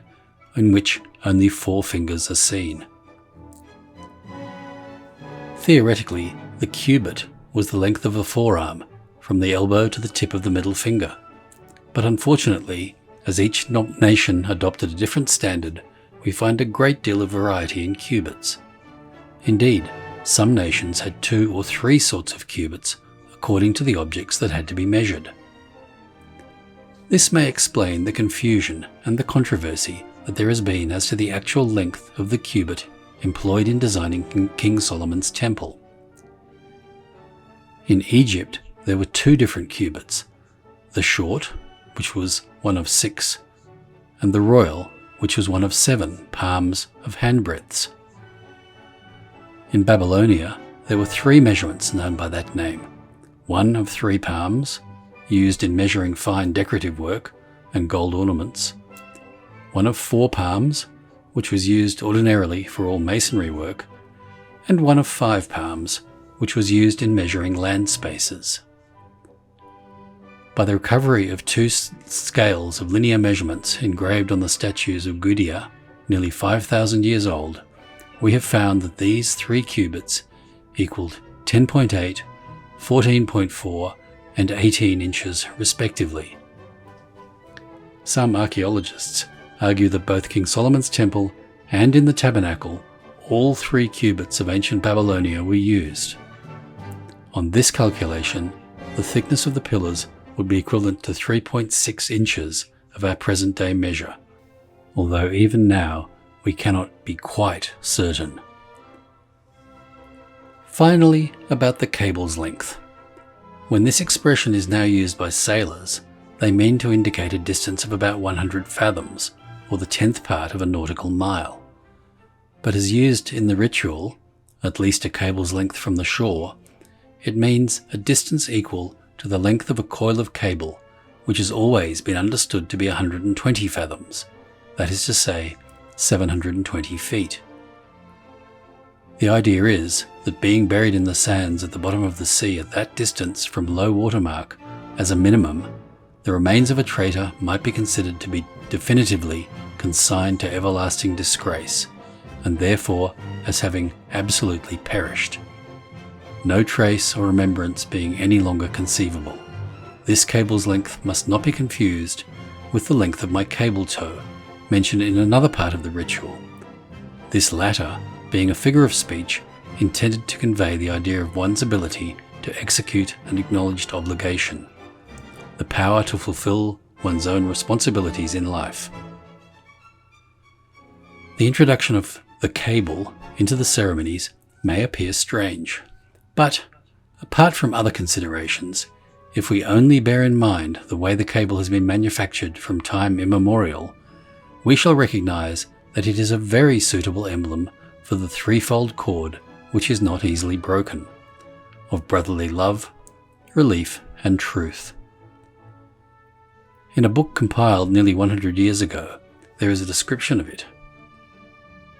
in which only 4 fingers are seen. Theoretically, the cubit was the length of a forearm, from the elbow to the tip of the middle finger. But unfortunately, as each nation adopted a different standard, we find a great deal of variety in cubits. Indeed, some nations had 2 or 3 sorts of cubits, according to the objects that had to be measured. This may explain the confusion and the controversy that there has been as to the actual length of the cubit employed in designing King Solomon's temple. In Egypt, there were two different cubits, the short, which was one of 6, and the royal, which was one of 7 palms of handbreadths. In Babylonia, there were 3 measurements known by that name, one of 3 palms, used in measuring fine decorative work and gold ornaments, one of 4 palms, which was used ordinarily for all masonry work, and one of 5 palms, which was used in measuring land spaces. By the recovery of 2 scales of linear measurements engraved on the statues of Gudea, nearly 5,000 years old, we have found that these 3 cubits equaled 10.8, 14.4, and 18 inches respectively. Some archaeologists argue that both King Solomon's temple and in the tabernacle, all 3 cubits of ancient Babylonia were used. On this calculation, the thickness of the pillars would be equivalent to 3.6 inches of our present-day measure, although even now we cannot be quite certain. Finally, about the cable's length. When this expression is now used by sailors, they mean to indicate a distance of about 100 fathoms, or the 10th part of a nautical mile. But as used in the ritual, at least a cable's length from the shore, it means a distance equal to the length of a coil of cable, which has always been understood to be 120 fathoms, that is to say, 720 feet. The idea is that being buried in the sands at the bottom of the sea at that distance from low water mark, as a minimum, the remains of a traitor might be considered to be definitively consigned to everlasting disgrace, and therefore as having absolutely perished. No trace or remembrance being any longer conceivable. This cable's length must not be confused with the length of my cable tow, mentioned in another part of the ritual. This latter being a figure of speech intended to convey the idea of one's ability to execute an acknowledged obligation, the power to fulfill one's own responsibilities in life. The introduction of the cable into the ceremonies may appear strange, but apart from other considerations, if we only bear in mind the way the cable has been manufactured from time immemorial, we shall recognize that it is a very suitable emblem for the threefold cord which is not easily broken, of brotherly love, relief, and truth. In a book compiled nearly 100 years ago, there is a description of it.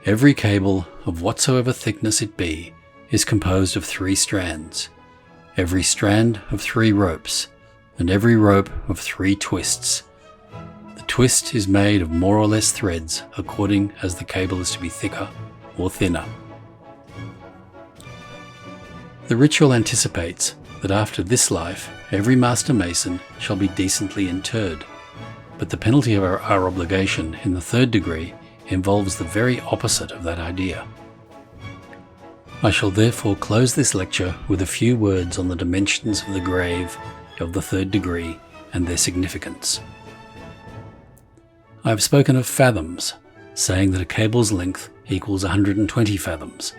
Every cable, of whatsoever thickness it be, is composed of 3 strands, every strand of 3 ropes, and every rope of 3 twists. The twist is made of more or less threads according as the cable is to be thicker or thinner. The ritual anticipates that after this life every master mason shall be decently interred, but the penalty of our obligation in the 3rd degree involves the very opposite of that idea. I shall therefore close this lecture with a few words on the dimensions of the grave of the 3rd degree and their significance. I have spoken of fathoms, saying that a cable's length equals 120 fathoms,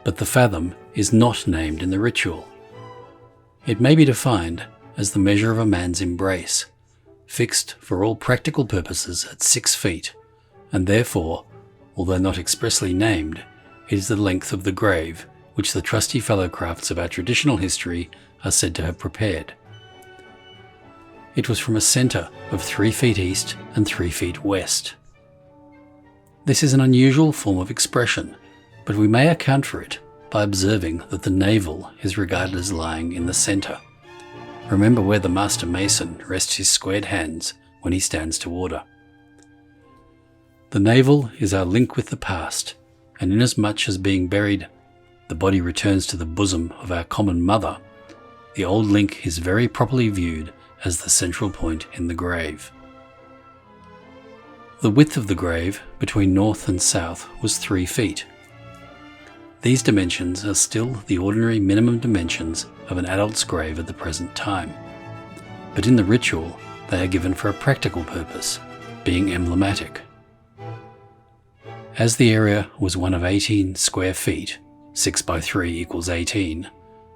but the fathom is not named in the ritual. It may be defined as the measure of a man's embrace, fixed for all practical purposes at 6 feet, and therefore, although not expressly named, it is the length of the grave which the trusty fellowcrafts of our traditional history are said to have prepared. It was from a centre of 3 feet east and 3 feet west. This is an unusual form of expression, but we may account for it by observing that the navel is regarded as lying in the centre. Remember where the master mason rests his squared hands when he stands to order. The navel is our link with the past, and inasmuch as being buried, the body returns to the bosom of our common mother, the old link is very properly viewed as the central point in the grave. The width of the grave between north and south was 3 feet. These dimensions are still the ordinary minimum dimensions of an adult's grave at the present time. But in the ritual, they are given for a practical purpose, being emblematic. As the area was one of 18 square feet, 6 by 3 equals 18,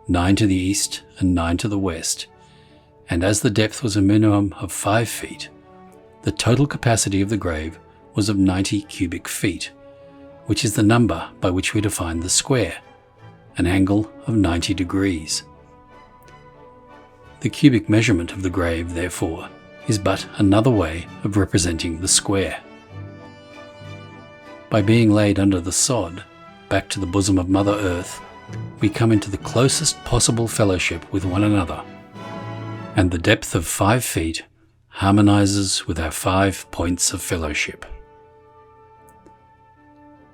9 to the east and 9 to the west, and as the depth was a minimum of 5 feet, the total capacity of the grave was of 90 cubic feet, which is the number by which we define the square, an angle of 90 degrees. The cubic measurement of the grave, therefore, is but another way of representing the square. By being laid under the sod, back to the bosom of Mother Earth, we come into the closest possible fellowship with one another, and the depth of 5 feet harmonizes with our 5 points of fellowship.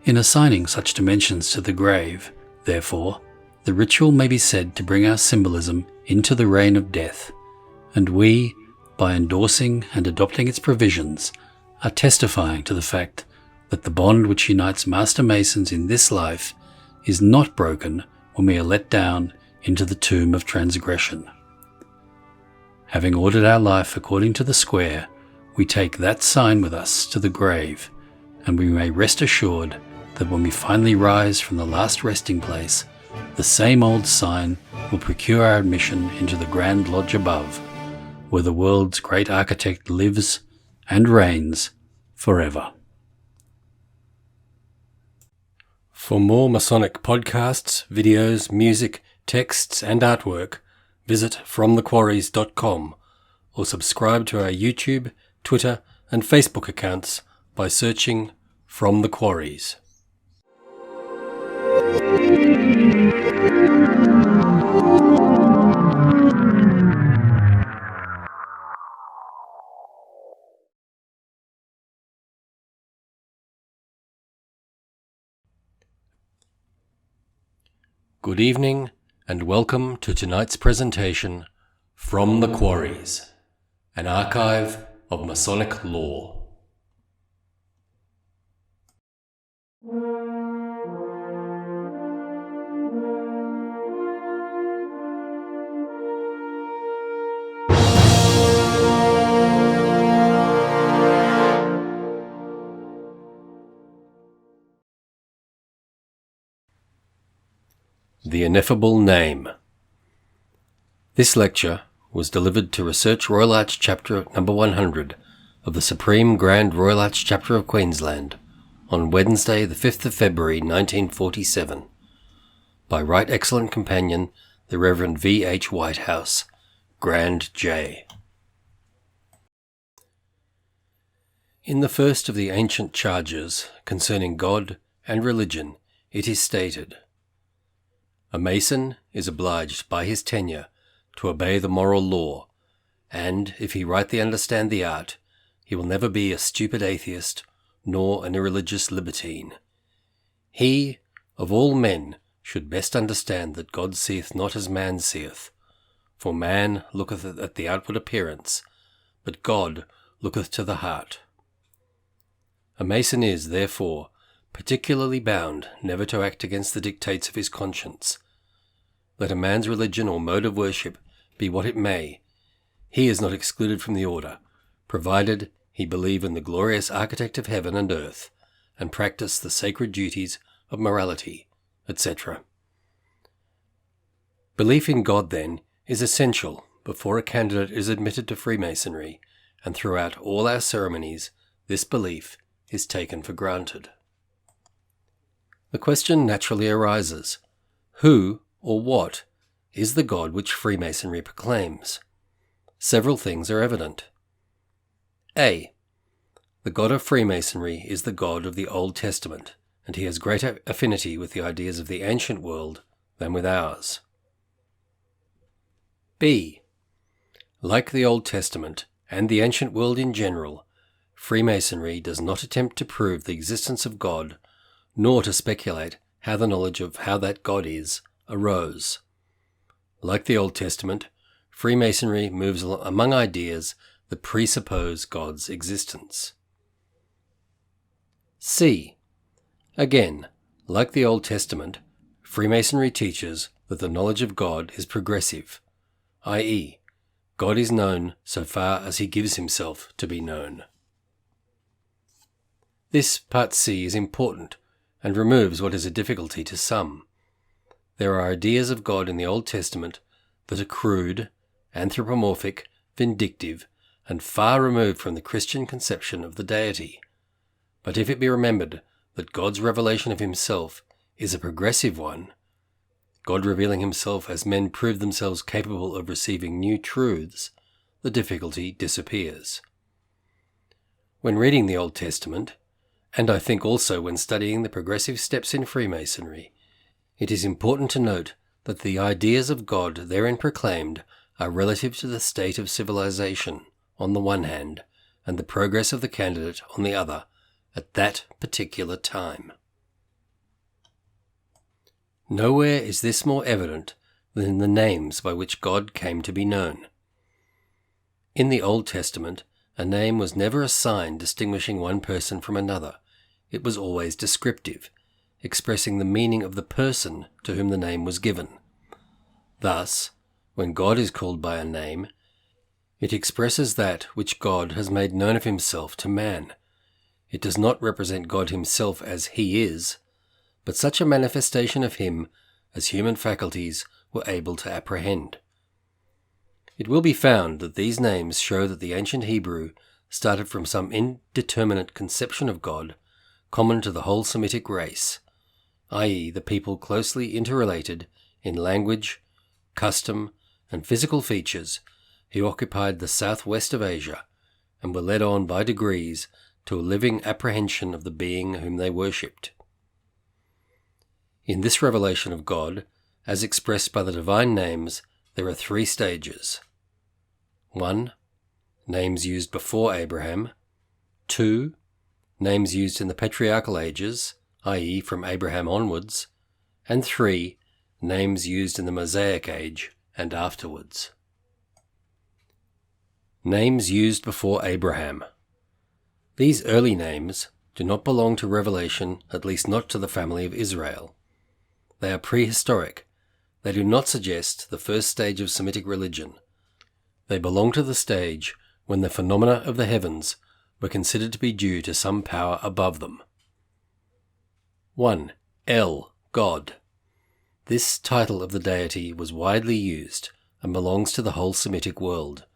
In assigning such dimensions to the grave, therefore, the ritual may be said to bring our symbolism into the reign of death, and we, by endorsing and adopting its provisions, are testifying to the fact that the bond which unites Master Masons in this life is not broken when we are let down into the tomb of transgression. Having ordered our life according to the square, we take that sign with us to the grave, and we may rest assured that when we finally rise from the last resting place, the same old sign will procure our admission into the Grand Lodge above, where the world's great architect lives and reigns forever. For more Masonic podcasts, videos, music, texts and artwork, visit fromthequarries.com or subscribe to our YouTube, Twitter and Facebook accounts by searching From the Quarries. Good evening and welcome to tonight's presentation, From the Quarries, an archive of Masonic lore. The Ineffable Name. This lecture was delivered to Research Royal Arch Chapter number 100 of the Supreme Grand Royal Arch Chapter of Queensland on Wednesday the 5th of February 1947 by Right Excellent Companion the Reverend V. H. Whitehouse, Grand J. In the first of the ancient charges concerning God and religion it is stated, "A Mason is obliged by his tenure to obey the moral law, and, if he rightly understand the art, he will never be a stupid atheist, nor an irreligious libertine. He, of all men, should best understand that God seeth not as man seeth, for man looketh at the outward appearance, but God looketh to the heart. A Mason is, therefore, particularly bound never to act against the dictates of his conscience. Let a man's religion or mode of worship be what it may, he is not excluded from the order, provided he believe in the glorious architect of heaven and earth, and practice the sacred duties of morality, etc. Belief in God, then, is essential before a candidate is admitted to Freemasonry, and throughout all our ceremonies this belief is taken for granted. The question naturally arises, who or what is the God which Freemasonry proclaims? Several things are evident. A. The God of Freemasonry is the God of the Old Testament, and he has greater affinity with the ideas of the ancient world than with ours. B. Like the Old Testament and the ancient world in general, Freemasonry does not attempt to prove the existence of God, nor to speculate how the knowledge of how that God is arose. Like the Old Testament, Freemasonry moves among ideas that presuppose God's existence. C. Again, like the Old Testament, Freemasonry teaches that the knowledge of God is progressive, i.e., God is known so far as he gives himself to be known. This part C is important and removes what is a difficulty to some. There are ideas of God in the Old Testament that are crude, anthropomorphic, vindictive, and far removed from the Christian conception of the deity. But if it be remembered that God's revelation of himself is a progressive one, God revealing himself as men prove themselves capable of receiving new truths, the difficulty disappears. When reading the Old Testament, and I think also when studying the progressive steps in Freemasonry, it is important to note that the ideas of God therein proclaimed are relative to the state of civilization on the one hand, and the progress of the candidate on the other, at that particular time. Nowhere is this more evident than in the names by which God came to be known. In the Old Testament, a name was never a sign distinguishing one person from another. It was always descriptive, expressing the meaning of the person to whom the name was given. Thus, when God is called by a name, it expresses that which God has made known of himself to man. It does not represent God himself as he is, but such a manifestation of him as human faculties were able to apprehend. It will be found that these names show that the ancient Hebrew started from some indeterminate conception of God common to the whole Semitic race, i.e. the people closely interrelated in language, custom, and physical features who occupied the southwest of Asia and were led on by degrees to a living apprehension of the being whom they worshipped. In this revelation of God, as expressed by the divine names, there are three stages. 1. Names used before Abraham. 2. Names used in the patriarchal ages, i.e. from Abraham onwards. And 3. Names used in the Mosaic age and afterwards. Names used before Abraham. These early names do not belong to Revelation, at least not to the family of Israel. They are prehistoric. They do not suggest the first stage of Semitic religion. They belong to the stage when the phenomena of the heavens were considered to be due to some power above them. 1. El, God. This title of the deity was widely used and belongs to the whole Semitic world.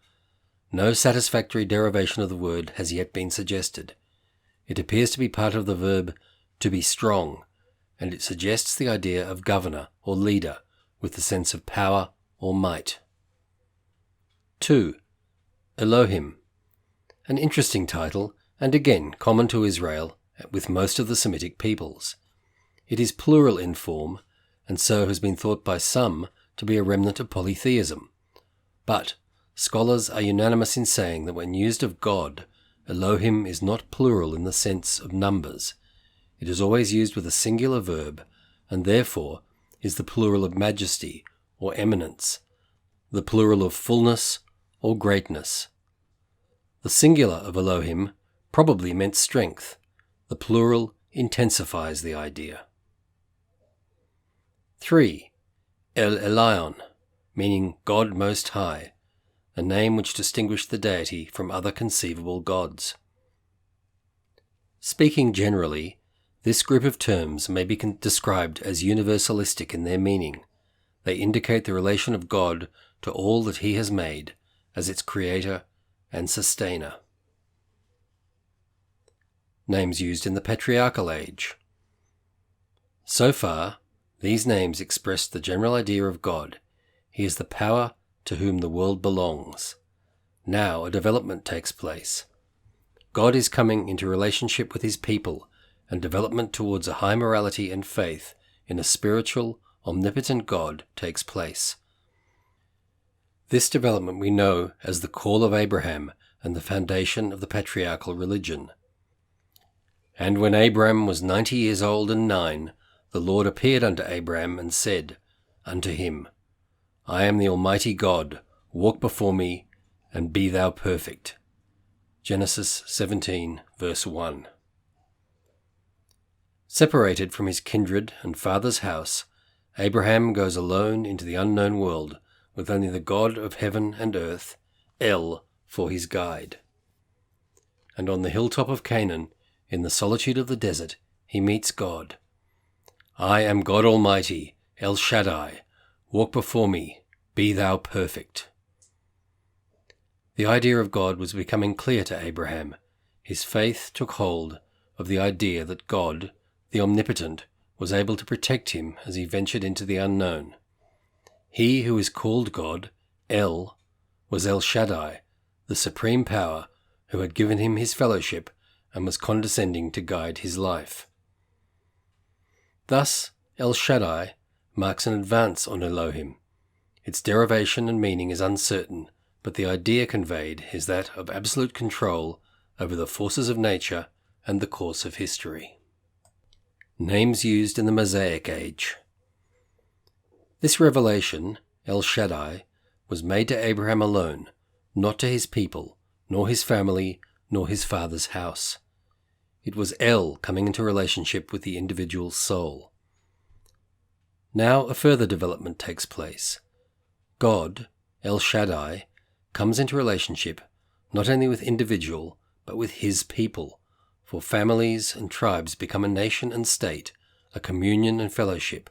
No satisfactory derivation of the word has yet been suggested. It appears to be part of the verb to be strong, and it suggests the idea of governor or leader with the sense of power or might. 2. Elohim. An interesting title, and again common to Israel with most of the Semitic peoples. It is plural in form, and so has been thought by some to be a remnant of polytheism. But scholars are unanimous in saying that when used of God, Elohim is not plural in the sense of numbers. It is always used with a singular verb, and therefore is the plural of majesty or eminence, the plural of fullness or greatness. The singular of Elohim probably meant strength. The plural intensifies the idea. 3. El Elyon, meaning God Most High, a name which distinguished the deity from other conceivable gods. Speaking generally, this group of terms may be described as universalistic in their meaning. They indicate the relation of God to all that he has made as its creator and sustainer. Names used in the patriarchal age. So far, these names express the general idea of God. He is the power to whom the world belongs. Now a development takes place. God is coming into relationship with his people, and development towards a high morality and faith in a spiritual, omnipotent God takes place. This development we know as the call of Abraham and the foundation of the patriarchal religion. And when Abram was 90 years old and 9, the Lord appeared unto Abram and said unto him, I am the Almighty God, walk before me, and be thou perfect. Genesis 17, verse 1. Separated from his kindred and father's house, Abraham goes alone into the unknown world with only the God of heaven and earth, El for his guide. And on the hilltop of Canaan, in the solitude of the desert, he meets God. I am God Almighty, El Shaddai. Walk before me, be thou perfect. The idea of God was becoming clear to Abraham. His faith took hold of the idea that God, the Omnipotent, was able to protect him as he ventured into the unknown. He who is called God, El, was El Shaddai, the supreme power who had given him his fellowship and was condescending to guide his life. Thus, El Shaddai marks an advance on Elohim. Its derivation and meaning is uncertain, but the idea conveyed is that of absolute control over the forces of nature and the course of history. Names used in the Mosaic Age. This revelation, El Shaddai, was made to Abraham alone, not to his people, nor his family, nor his father's house. It was El coming into relationship with the individual soul. Now a further development takes place. God, El Shaddai, comes into relationship not only with individual, but with his people, for families and tribes become a nation and state, a communion and fellowship,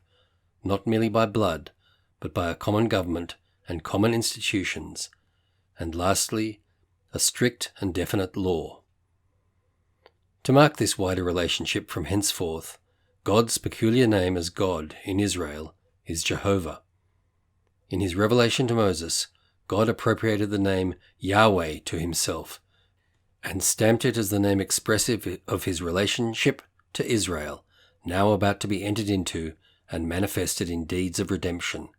not merely by blood, but by a common government and common institutions, and lastly, a strict and definite law. To mark this wider relationship from henceforth, God's peculiar name as God in Israel is Jehovah. In his revelation to Moses, God appropriated the name Yahweh to himself, and stamped it as the name expressive of his relationship to Israel, now about to be entered into and manifested in deeds of redemption,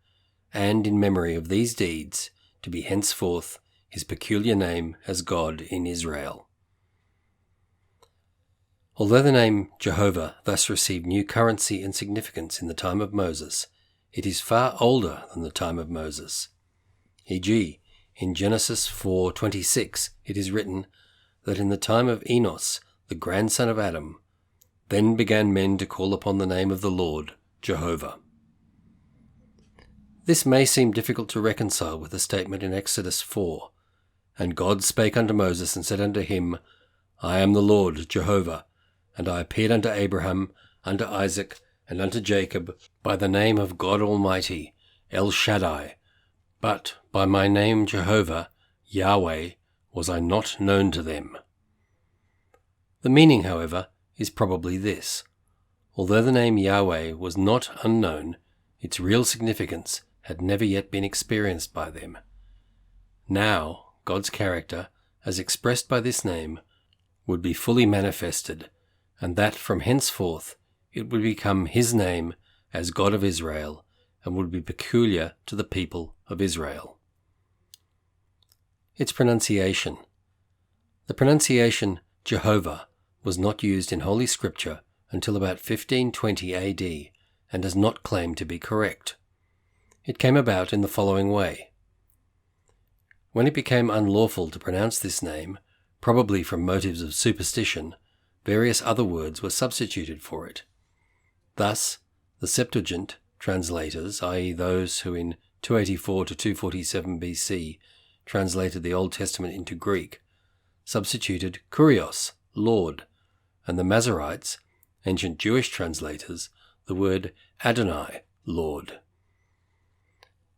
and in memory of these deeds to be henceforth his peculiar name as God in Israel. Although the name Jehovah thus received new currency and significance in the time of Moses, it is far older than the time of Moses. E.g., in Genesis 4:26 it is written that in the time of Enos, the grandson of Adam, then began men to call upon the name of the Lord, Jehovah. This may seem difficult to reconcile with the statement in Exodus 4, And God spake unto Moses and said unto him, I am the Lord, Jehovah, and I appeared unto Abraham, unto Isaac, and unto Jacob by the name of God Almighty, El Shaddai, but by my name Jehovah, Yahweh, was I not known to them. The meaning, however, is probably this. Although the name Yahweh was not unknown, its real significance had never yet been experienced by them. Now, God's character, as expressed by this name, would be fully manifested, and that from henceforth it would become his name as God of Israel, and would be peculiar to the people of Israel. Its pronunciation. The pronunciation Jehovah was not used in Holy Scripture until about 1520 AD, and does not claim to be correct. It came about in the following way. When it became unlawful to pronounce this name, probably from motives of superstition, various other words were substituted for it. Thus, the Septuagint translators, i.e. those who in 284 to 247 BC translated the Old Testament into Greek, substituted Kurios, Lord, and the Masoretes, ancient Jewish translators, the word Adonai, Lord.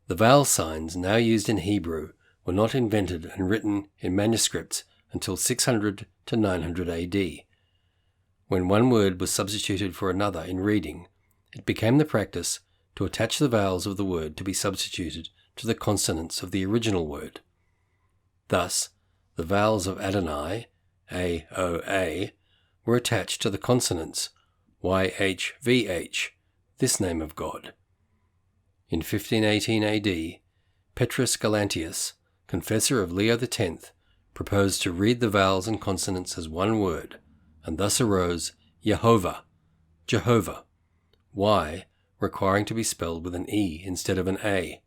The vowel signs now used in Hebrew were not invented and written in manuscripts until 600 to 900 AD. When one word was substituted for another in reading, it became the practice to attach the vowels of the word to be substituted to the consonants of the original word. Thus, the vowels of Adonai, A-O-A, were attached to the consonants Y-H-V-H, this name of God. In 1518 AD, Petrus Galantius, confessor of Leo X, proposed to read the vowels and consonants as one word, and thus arose Yehovah, Jehovah, Y requiring to be spelled with an E instead of an A.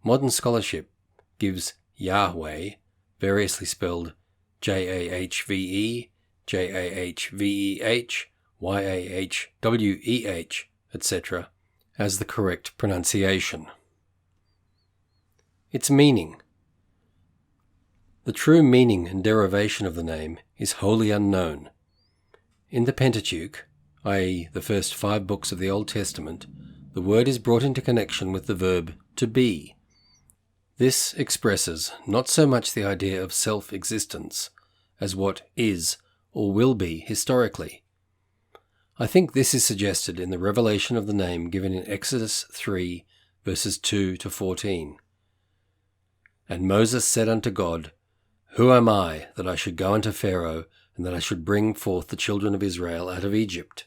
Modern scholarship gives Yahweh, variously spelled Jahve, Jahveh, Yahweh, etc., as the correct pronunciation. Its meaning. The true meaning and derivation of the name is wholly unknown. In the Pentateuch, i.e. the first 5 books of the Old Testament, the word is brought into connection with the verb to be. This expresses not so much the idea of self-existence as what is or will be historically. I think this is suggested in the revelation of the name given in Exodus 3, verses 2 to 14. And Moses said unto God, Who am I, that I should go unto Pharaoh, and that I should bring forth the children of Israel out of Egypt?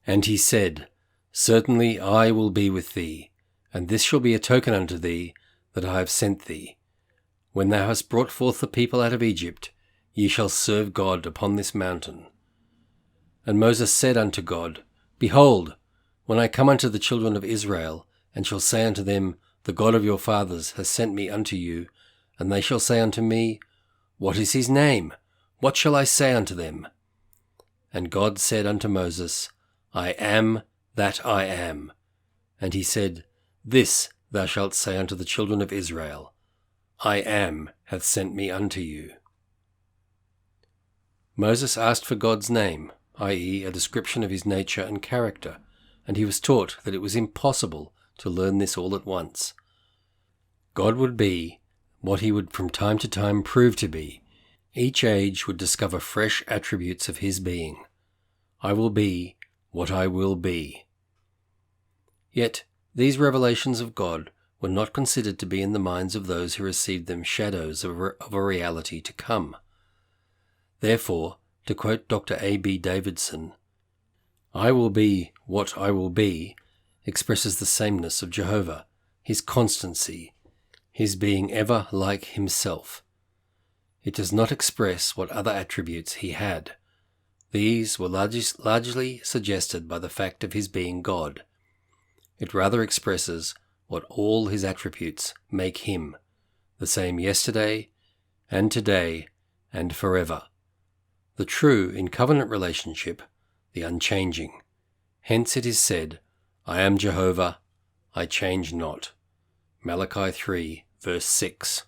And he said, Certainly I will be with thee, and this shall be a token unto thee, that I have sent thee. When thou hast brought forth the people out of Egypt, ye shall serve God upon this mountain. And Moses said unto God, Behold, when I come unto the children of Israel, and shall say unto them, The God of your fathers has sent me unto you, and they shall say unto me, What is his name? What shall I say unto them? And God said unto Moses, I am that I am. And he said, This thou shalt say unto the children of Israel, I am hath sent me unto you. Moses asked for God's name, i.e. a description of his nature and character, and he was taught that it was impossible to learn this all at once. God would be what he would from time to time prove to be. Each age would discover fresh attributes of his being. I will be what I will be. Yet these revelations of God were not considered to be in the minds of those who received them shadows of a reality to come. Therefore, to quote Dr. A.B. Davidson, I will be what I will be expresses the sameness of Jehovah, his constancy, his being ever like himself. It does not express what other attributes he had. These were largely suggested by the fact of his being God. It rather expresses what all his attributes make him, the same yesterday and today and forever. The true in covenant relationship, the unchanging. Hence it is said, I am Jehovah, I change not. Malachi 3, verse 6.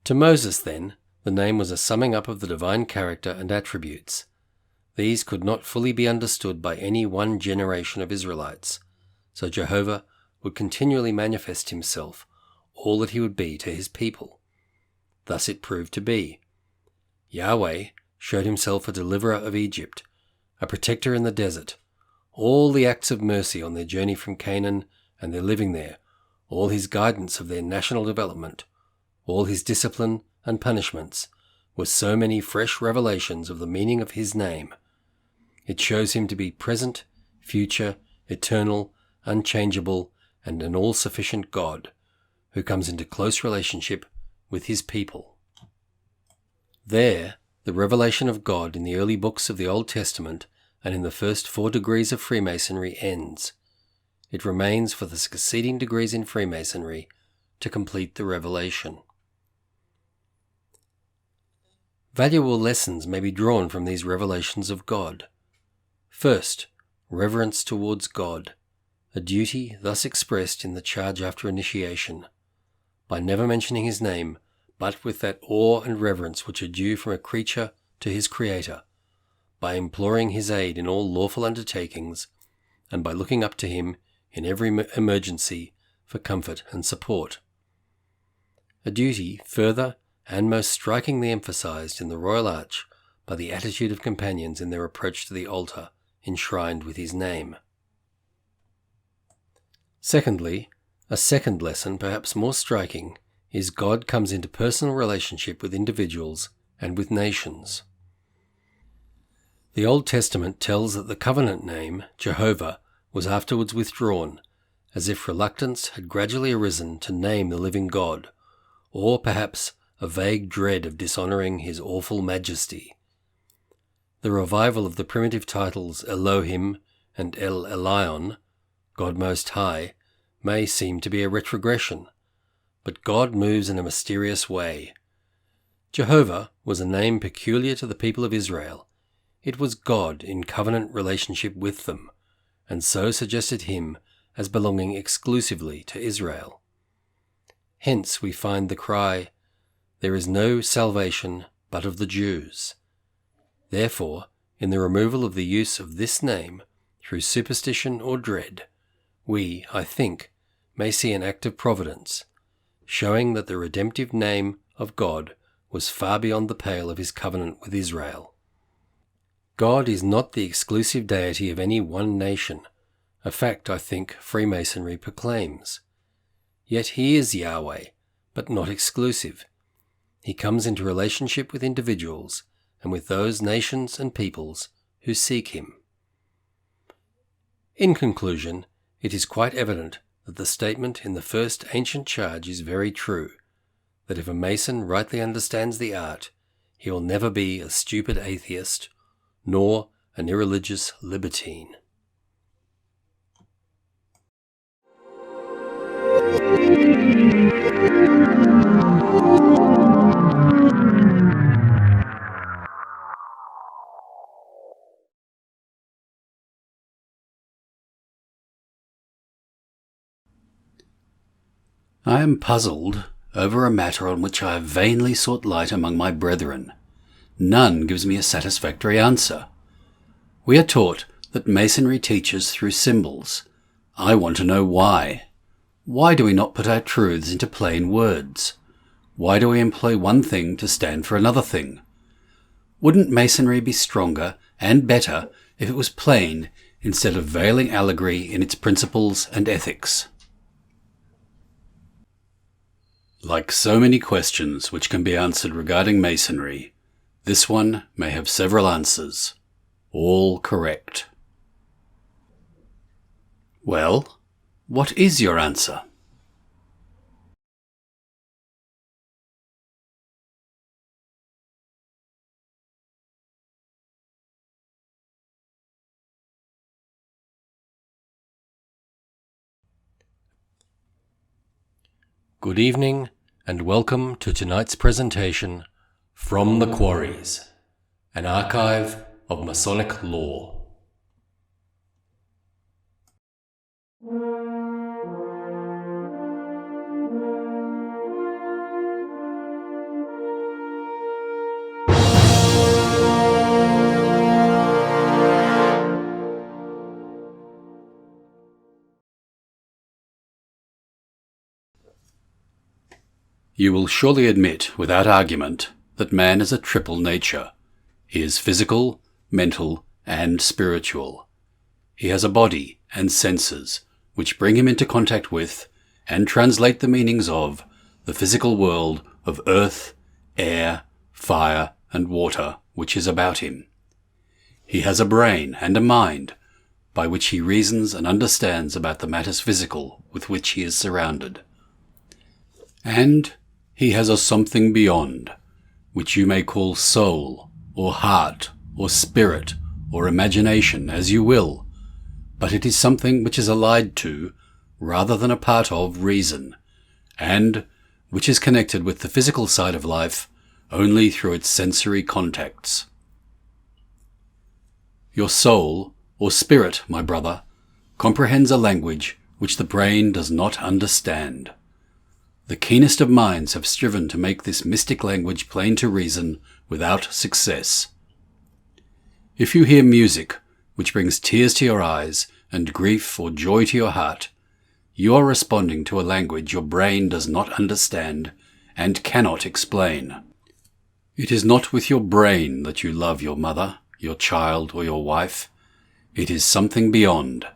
To Moses, then, the name was a summing up of the divine character and attributes. These could not fully be understood by any one generation of Israelites, so Jehovah would continually manifest himself, all that he would be to his people. Thus it proved to be. Yahweh showed himself a deliverer of Egypt, a protector in the desert, all the acts of mercy on their journey from Canaan and their living there, all his guidance of their national development, all his discipline and punishments, were so many fresh revelations of the meaning of his name. It shows him to be present, future, eternal, unchangeable, and an all-sufficient God, who comes into close relationship with his people. There, the revelation of God in the early books of the Old Testament and in the first 4 degrees of Freemasonry ends. It remains for the succeeding degrees in Freemasonry to complete the revelation. Valuable lessons may be drawn from these revelations of God. First, reverence towards God, a duty thus expressed in the charge after initiation. By never mentioning his name, but with that awe and reverence which are due from a creature to his Creator, by imploring his aid in all lawful undertakings, and by looking up to him in every emergency for comfort and support. A duty further and most strikingly emphasized in the Royal Arch by the attitude of companions in their approach to the altar enshrined with his name. Secondly, a second lesson, perhaps more striking, is God comes into personal relationship with individuals and with nations. The Old Testament tells that the covenant name, Jehovah, was afterwards withdrawn, as if reluctance had gradually arisen to name the living God, or perhaps a vague dread of dishonouring his awful majesty. The revival of the primitive titles Elohim and El Elyon, God Most High, may seem to be a retrogression, but God moves in a mysterious way. Jehovah was a name peculiar to the people of Israel. It was God in covenant relationship with them, and so suggested him as belonging exclusively to Israel. Hence we find the cry, "There is no salvation but of the Jews." Therefore, in the removal of the use of this name through superstition or dread, we, I think, may see an act of providence, showing that the redemptive name of God was far beyond the pale of his covenant with Israel. God is not the exclusive deity of any one nation, a fact I think Freemasonry proclaims. Yet he is Yahweh, but not exclusive. He comes into relationship with individuals and with those nations and peoples who seek him. In conclusion, it is quite evident that the statement in the first ancient charge is very true, that if a Mason rightly understands the art, he will never be a stupid atheist, nor an irreligious libertine. I am puzzled over a matter on which I have vainly sought light among my brethren. None gives me a satisfactory answer. We are taught that Masonry teaches through symbols. I want to know why. Why do we not put our truths into plain words? Why do we employ one thing to stand for another thing? Wouldn't Masonry be stronger and better if it was plain instead of veiling allegory in its principles and ethics? Like so many questions which can be answered regarding Masonry, this one may have several answers, all correct. Well, what is your answer? Good evening, and welcome to tonight's presentation, From the Quarries, an archive of Masonic lore. You will surely admit, without argument, that man is a triple nature. He is physical, mental, and spiritual. He has a body and senses, which bring him into contact with, and translate the meanings of, the physical world of earth, air, fire, and water, which is about him. He has a brain and a mind, by which he reasons and understands about the matters physical with which he is surrounded. And he has a something beyond, which you may call soul, or heart, or spirit, or imagination, as you will, but it is something which is allied to, rather than a part of, reason, and which is connected with the physical side of life only through its sensory contacts. Your soul, or spirit, my brother, comprehends a language which the brain does not understand. The keenest of minds have striven to make this mystic language plain to reason without success. If you hear music which brings tears to your eyes and grief or joy to your heart, you are responding to a language your brain does not understand and cannot explain. It is not with your brain that you love your mother, your child, or your wife. It is something beyond,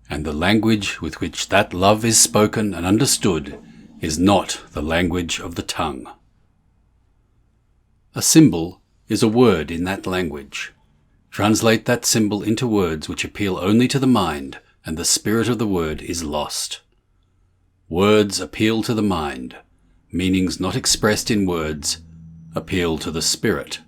and the language with which that love is spoken and understood is not the language of the tongue. A symbol is a word in that language. Translate that symbol into words which appeal only to the mind, and the spirit of the word is lost. Words appeal to the mind. Meanings not expressed in words appeal to the spirit.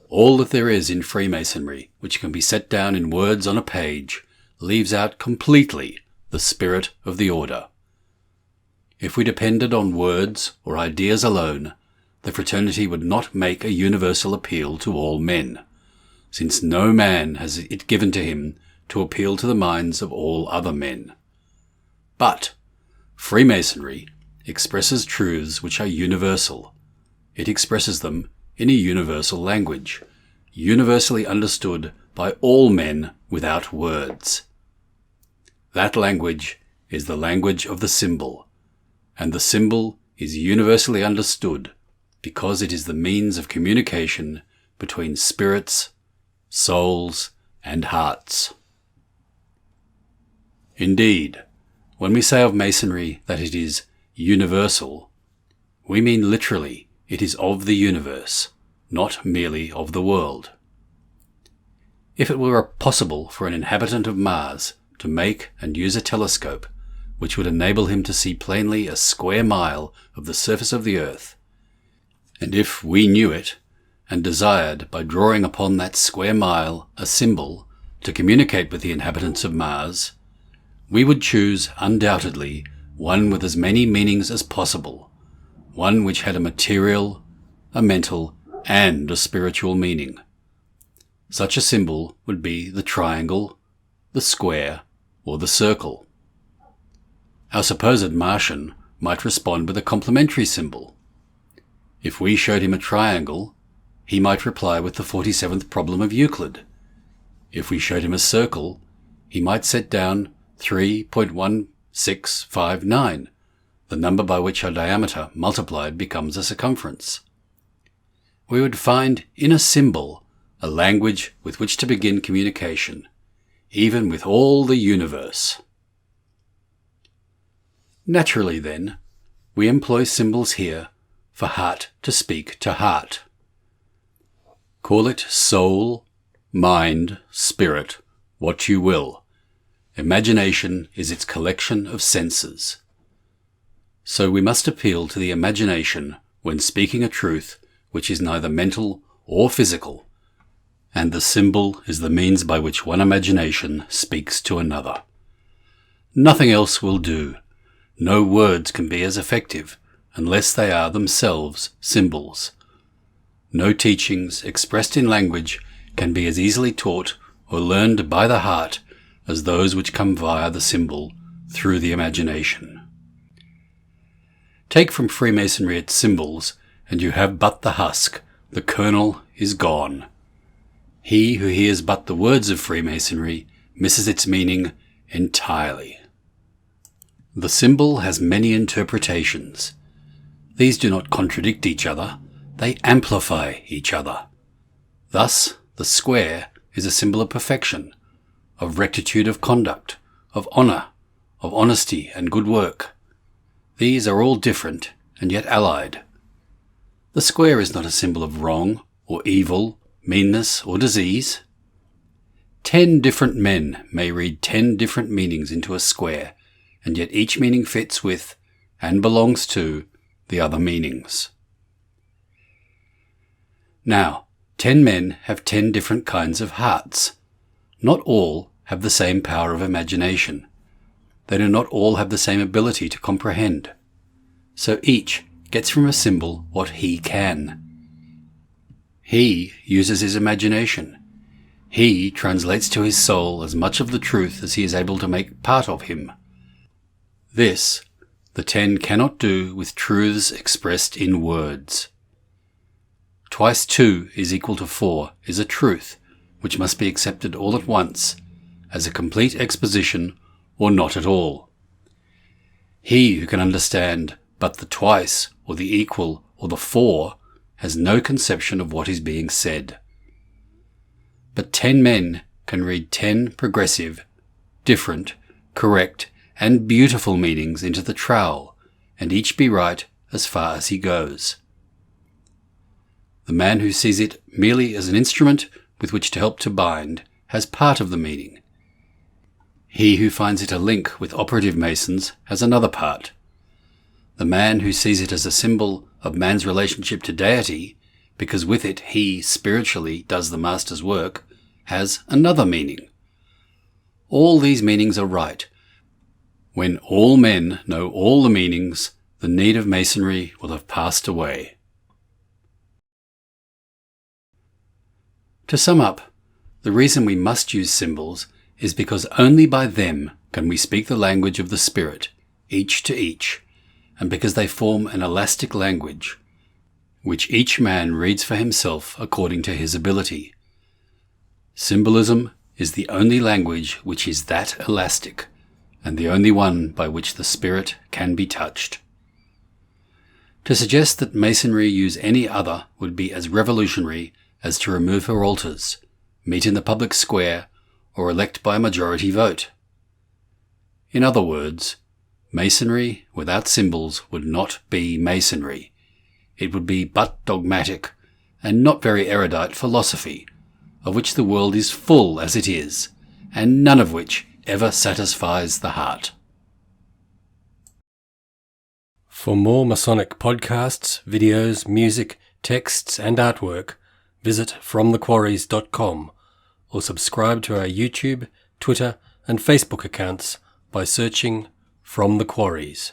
All that there is in Freemasonry, which can be set down in words on a page, leaves out completely the spirit of the order. If we depended on words or ideas alone, the fraternity would not make a universal appeal to all men, since no man has it given to him to appeal to the minds of all other men. But Freemasonry expresses truths which are universal. It expresses them in a universal language, universally understood by all men without words. That language is the language of the symbol, and the symbol is universally understood because it is the means of communication between spirits, souls, and hearts. Indeed, when we say of Masonry that it is universal, we mean literally it is of the universe, not merely of the world. If it were possible for an inhabitant of Mars to make and use a telescope which would enable him to see plainly a square mile of the surface of the earth, and if we knew it, and desired by drawing upon that square mile a symbol to communicate with the inhabitants of Mars, we would choose undoubtedly one with as many meanings as possible, one which had a material, a mental, and a spiritual meaning. Such a symbol would be the triangle, the square, or the circle. Our supposed Martian might respond with a complementary symbol. If we showed him a triangle, he might reply with the 47th problem of Euclid. If we showed him a circle, he might set down 3.1659, the number by which our diameter multiplied becomes a circumference. We would find in a symbol a language with which to begin communication, even with all the universe. Naturally, then, we employ symbols here for heart to speak to heart. Call it soul, mind, spirit, what you will. Imagination is its collection of senses. So we must appeal to the imagination when speaking a truth which is neither mental or physical, and the symbol is the means by which one imagination speaks to another. Nothing else will do. No words can be as effective unless they are themselves symbols. No teachings expressed in language can be as easily taught or learned by the heart as those which come via the symbol through the imagination. Take from Freemasonry its symbols, and you have but the husk. The kernel is gone. He who hears but the words of Freemasonry misses its meaning entirely. The symbol has many interpretations. These do not contradict each other, they amplify each other. Thus, the square is a symbol of perfection, of rectitude of conduct, of honour, of honesty and good work. These are all different and yet allied. The square is not a symbol of wrong or evil, meanness or disease. 10 different men may read 10 different meanings into a square, and yet each meaning fits with, and belongs to, the other meanings. Now, 10 men have 10 different kinds of hearts. Not all have the same power of imagination. They do not all have the same ability to comprehend. So each gets from a symbol what he can. He uses his imagination. He translates to his soul as much of the truth as he is able to make part of him. This, the 10 cannot do with truths expressed in words. Twice 2 is equal to 4 is a truth which must be accepted all at once, as a complete exposition or not at all. He who can understand but the twice or the equal or the 4 has no conception of what is being said. But 10 men can read 10 progressive, different, correct, and beautiful meanings into the trowel, and each be right as far as he goes. The man who sees it merely as an instrument with which to help to bind has part of the meaning. He who finds it a link with operative Masons has another part. The man who sees it as a symbol of man's relationship to deity, because with it he spiritually does the master's work, has another meaning. All these meanings are right. When all men know all the meanings, the need of Masonry will have passed away. To sum up, the reason we must use symbols is because only by them can we speak the language of the spirit, each to each, and because they form an elastic language, which each man reads for himself according to his ability. Symbolism is the only language which is that elastic, and the only one by which the spirit can be touched. To suggest that Masonry use any other would be as revolutionary as to remove her altars, meet in the public square, or elect by a majority vote. In other words, Masonry without symbols would not be Masonry. It would be but dogmatic and not very erudite philosophy, of which the world is full as it is, and none of which ever satisfies the heart. For more Masonic podcasts, videos, music, texts and artwork, visit fromthequarries.com or subscribe to our YouTube, Twitter and Facebook accounts by searching From the Quarries.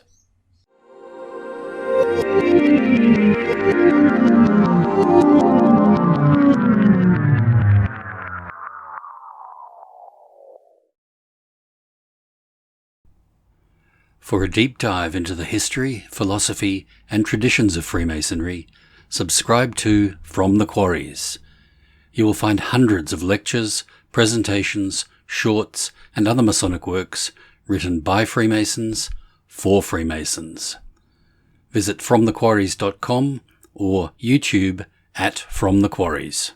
For a deep dive into the history, philosophy, and traditions of Freemasonry, subscribe to From the Quarries. You will find hundreds of lectures, presentations, shorts, and other Masonic works written by Freemasons for Freemasons. Visit fromthequarries.com or YouTube at From the Quarries.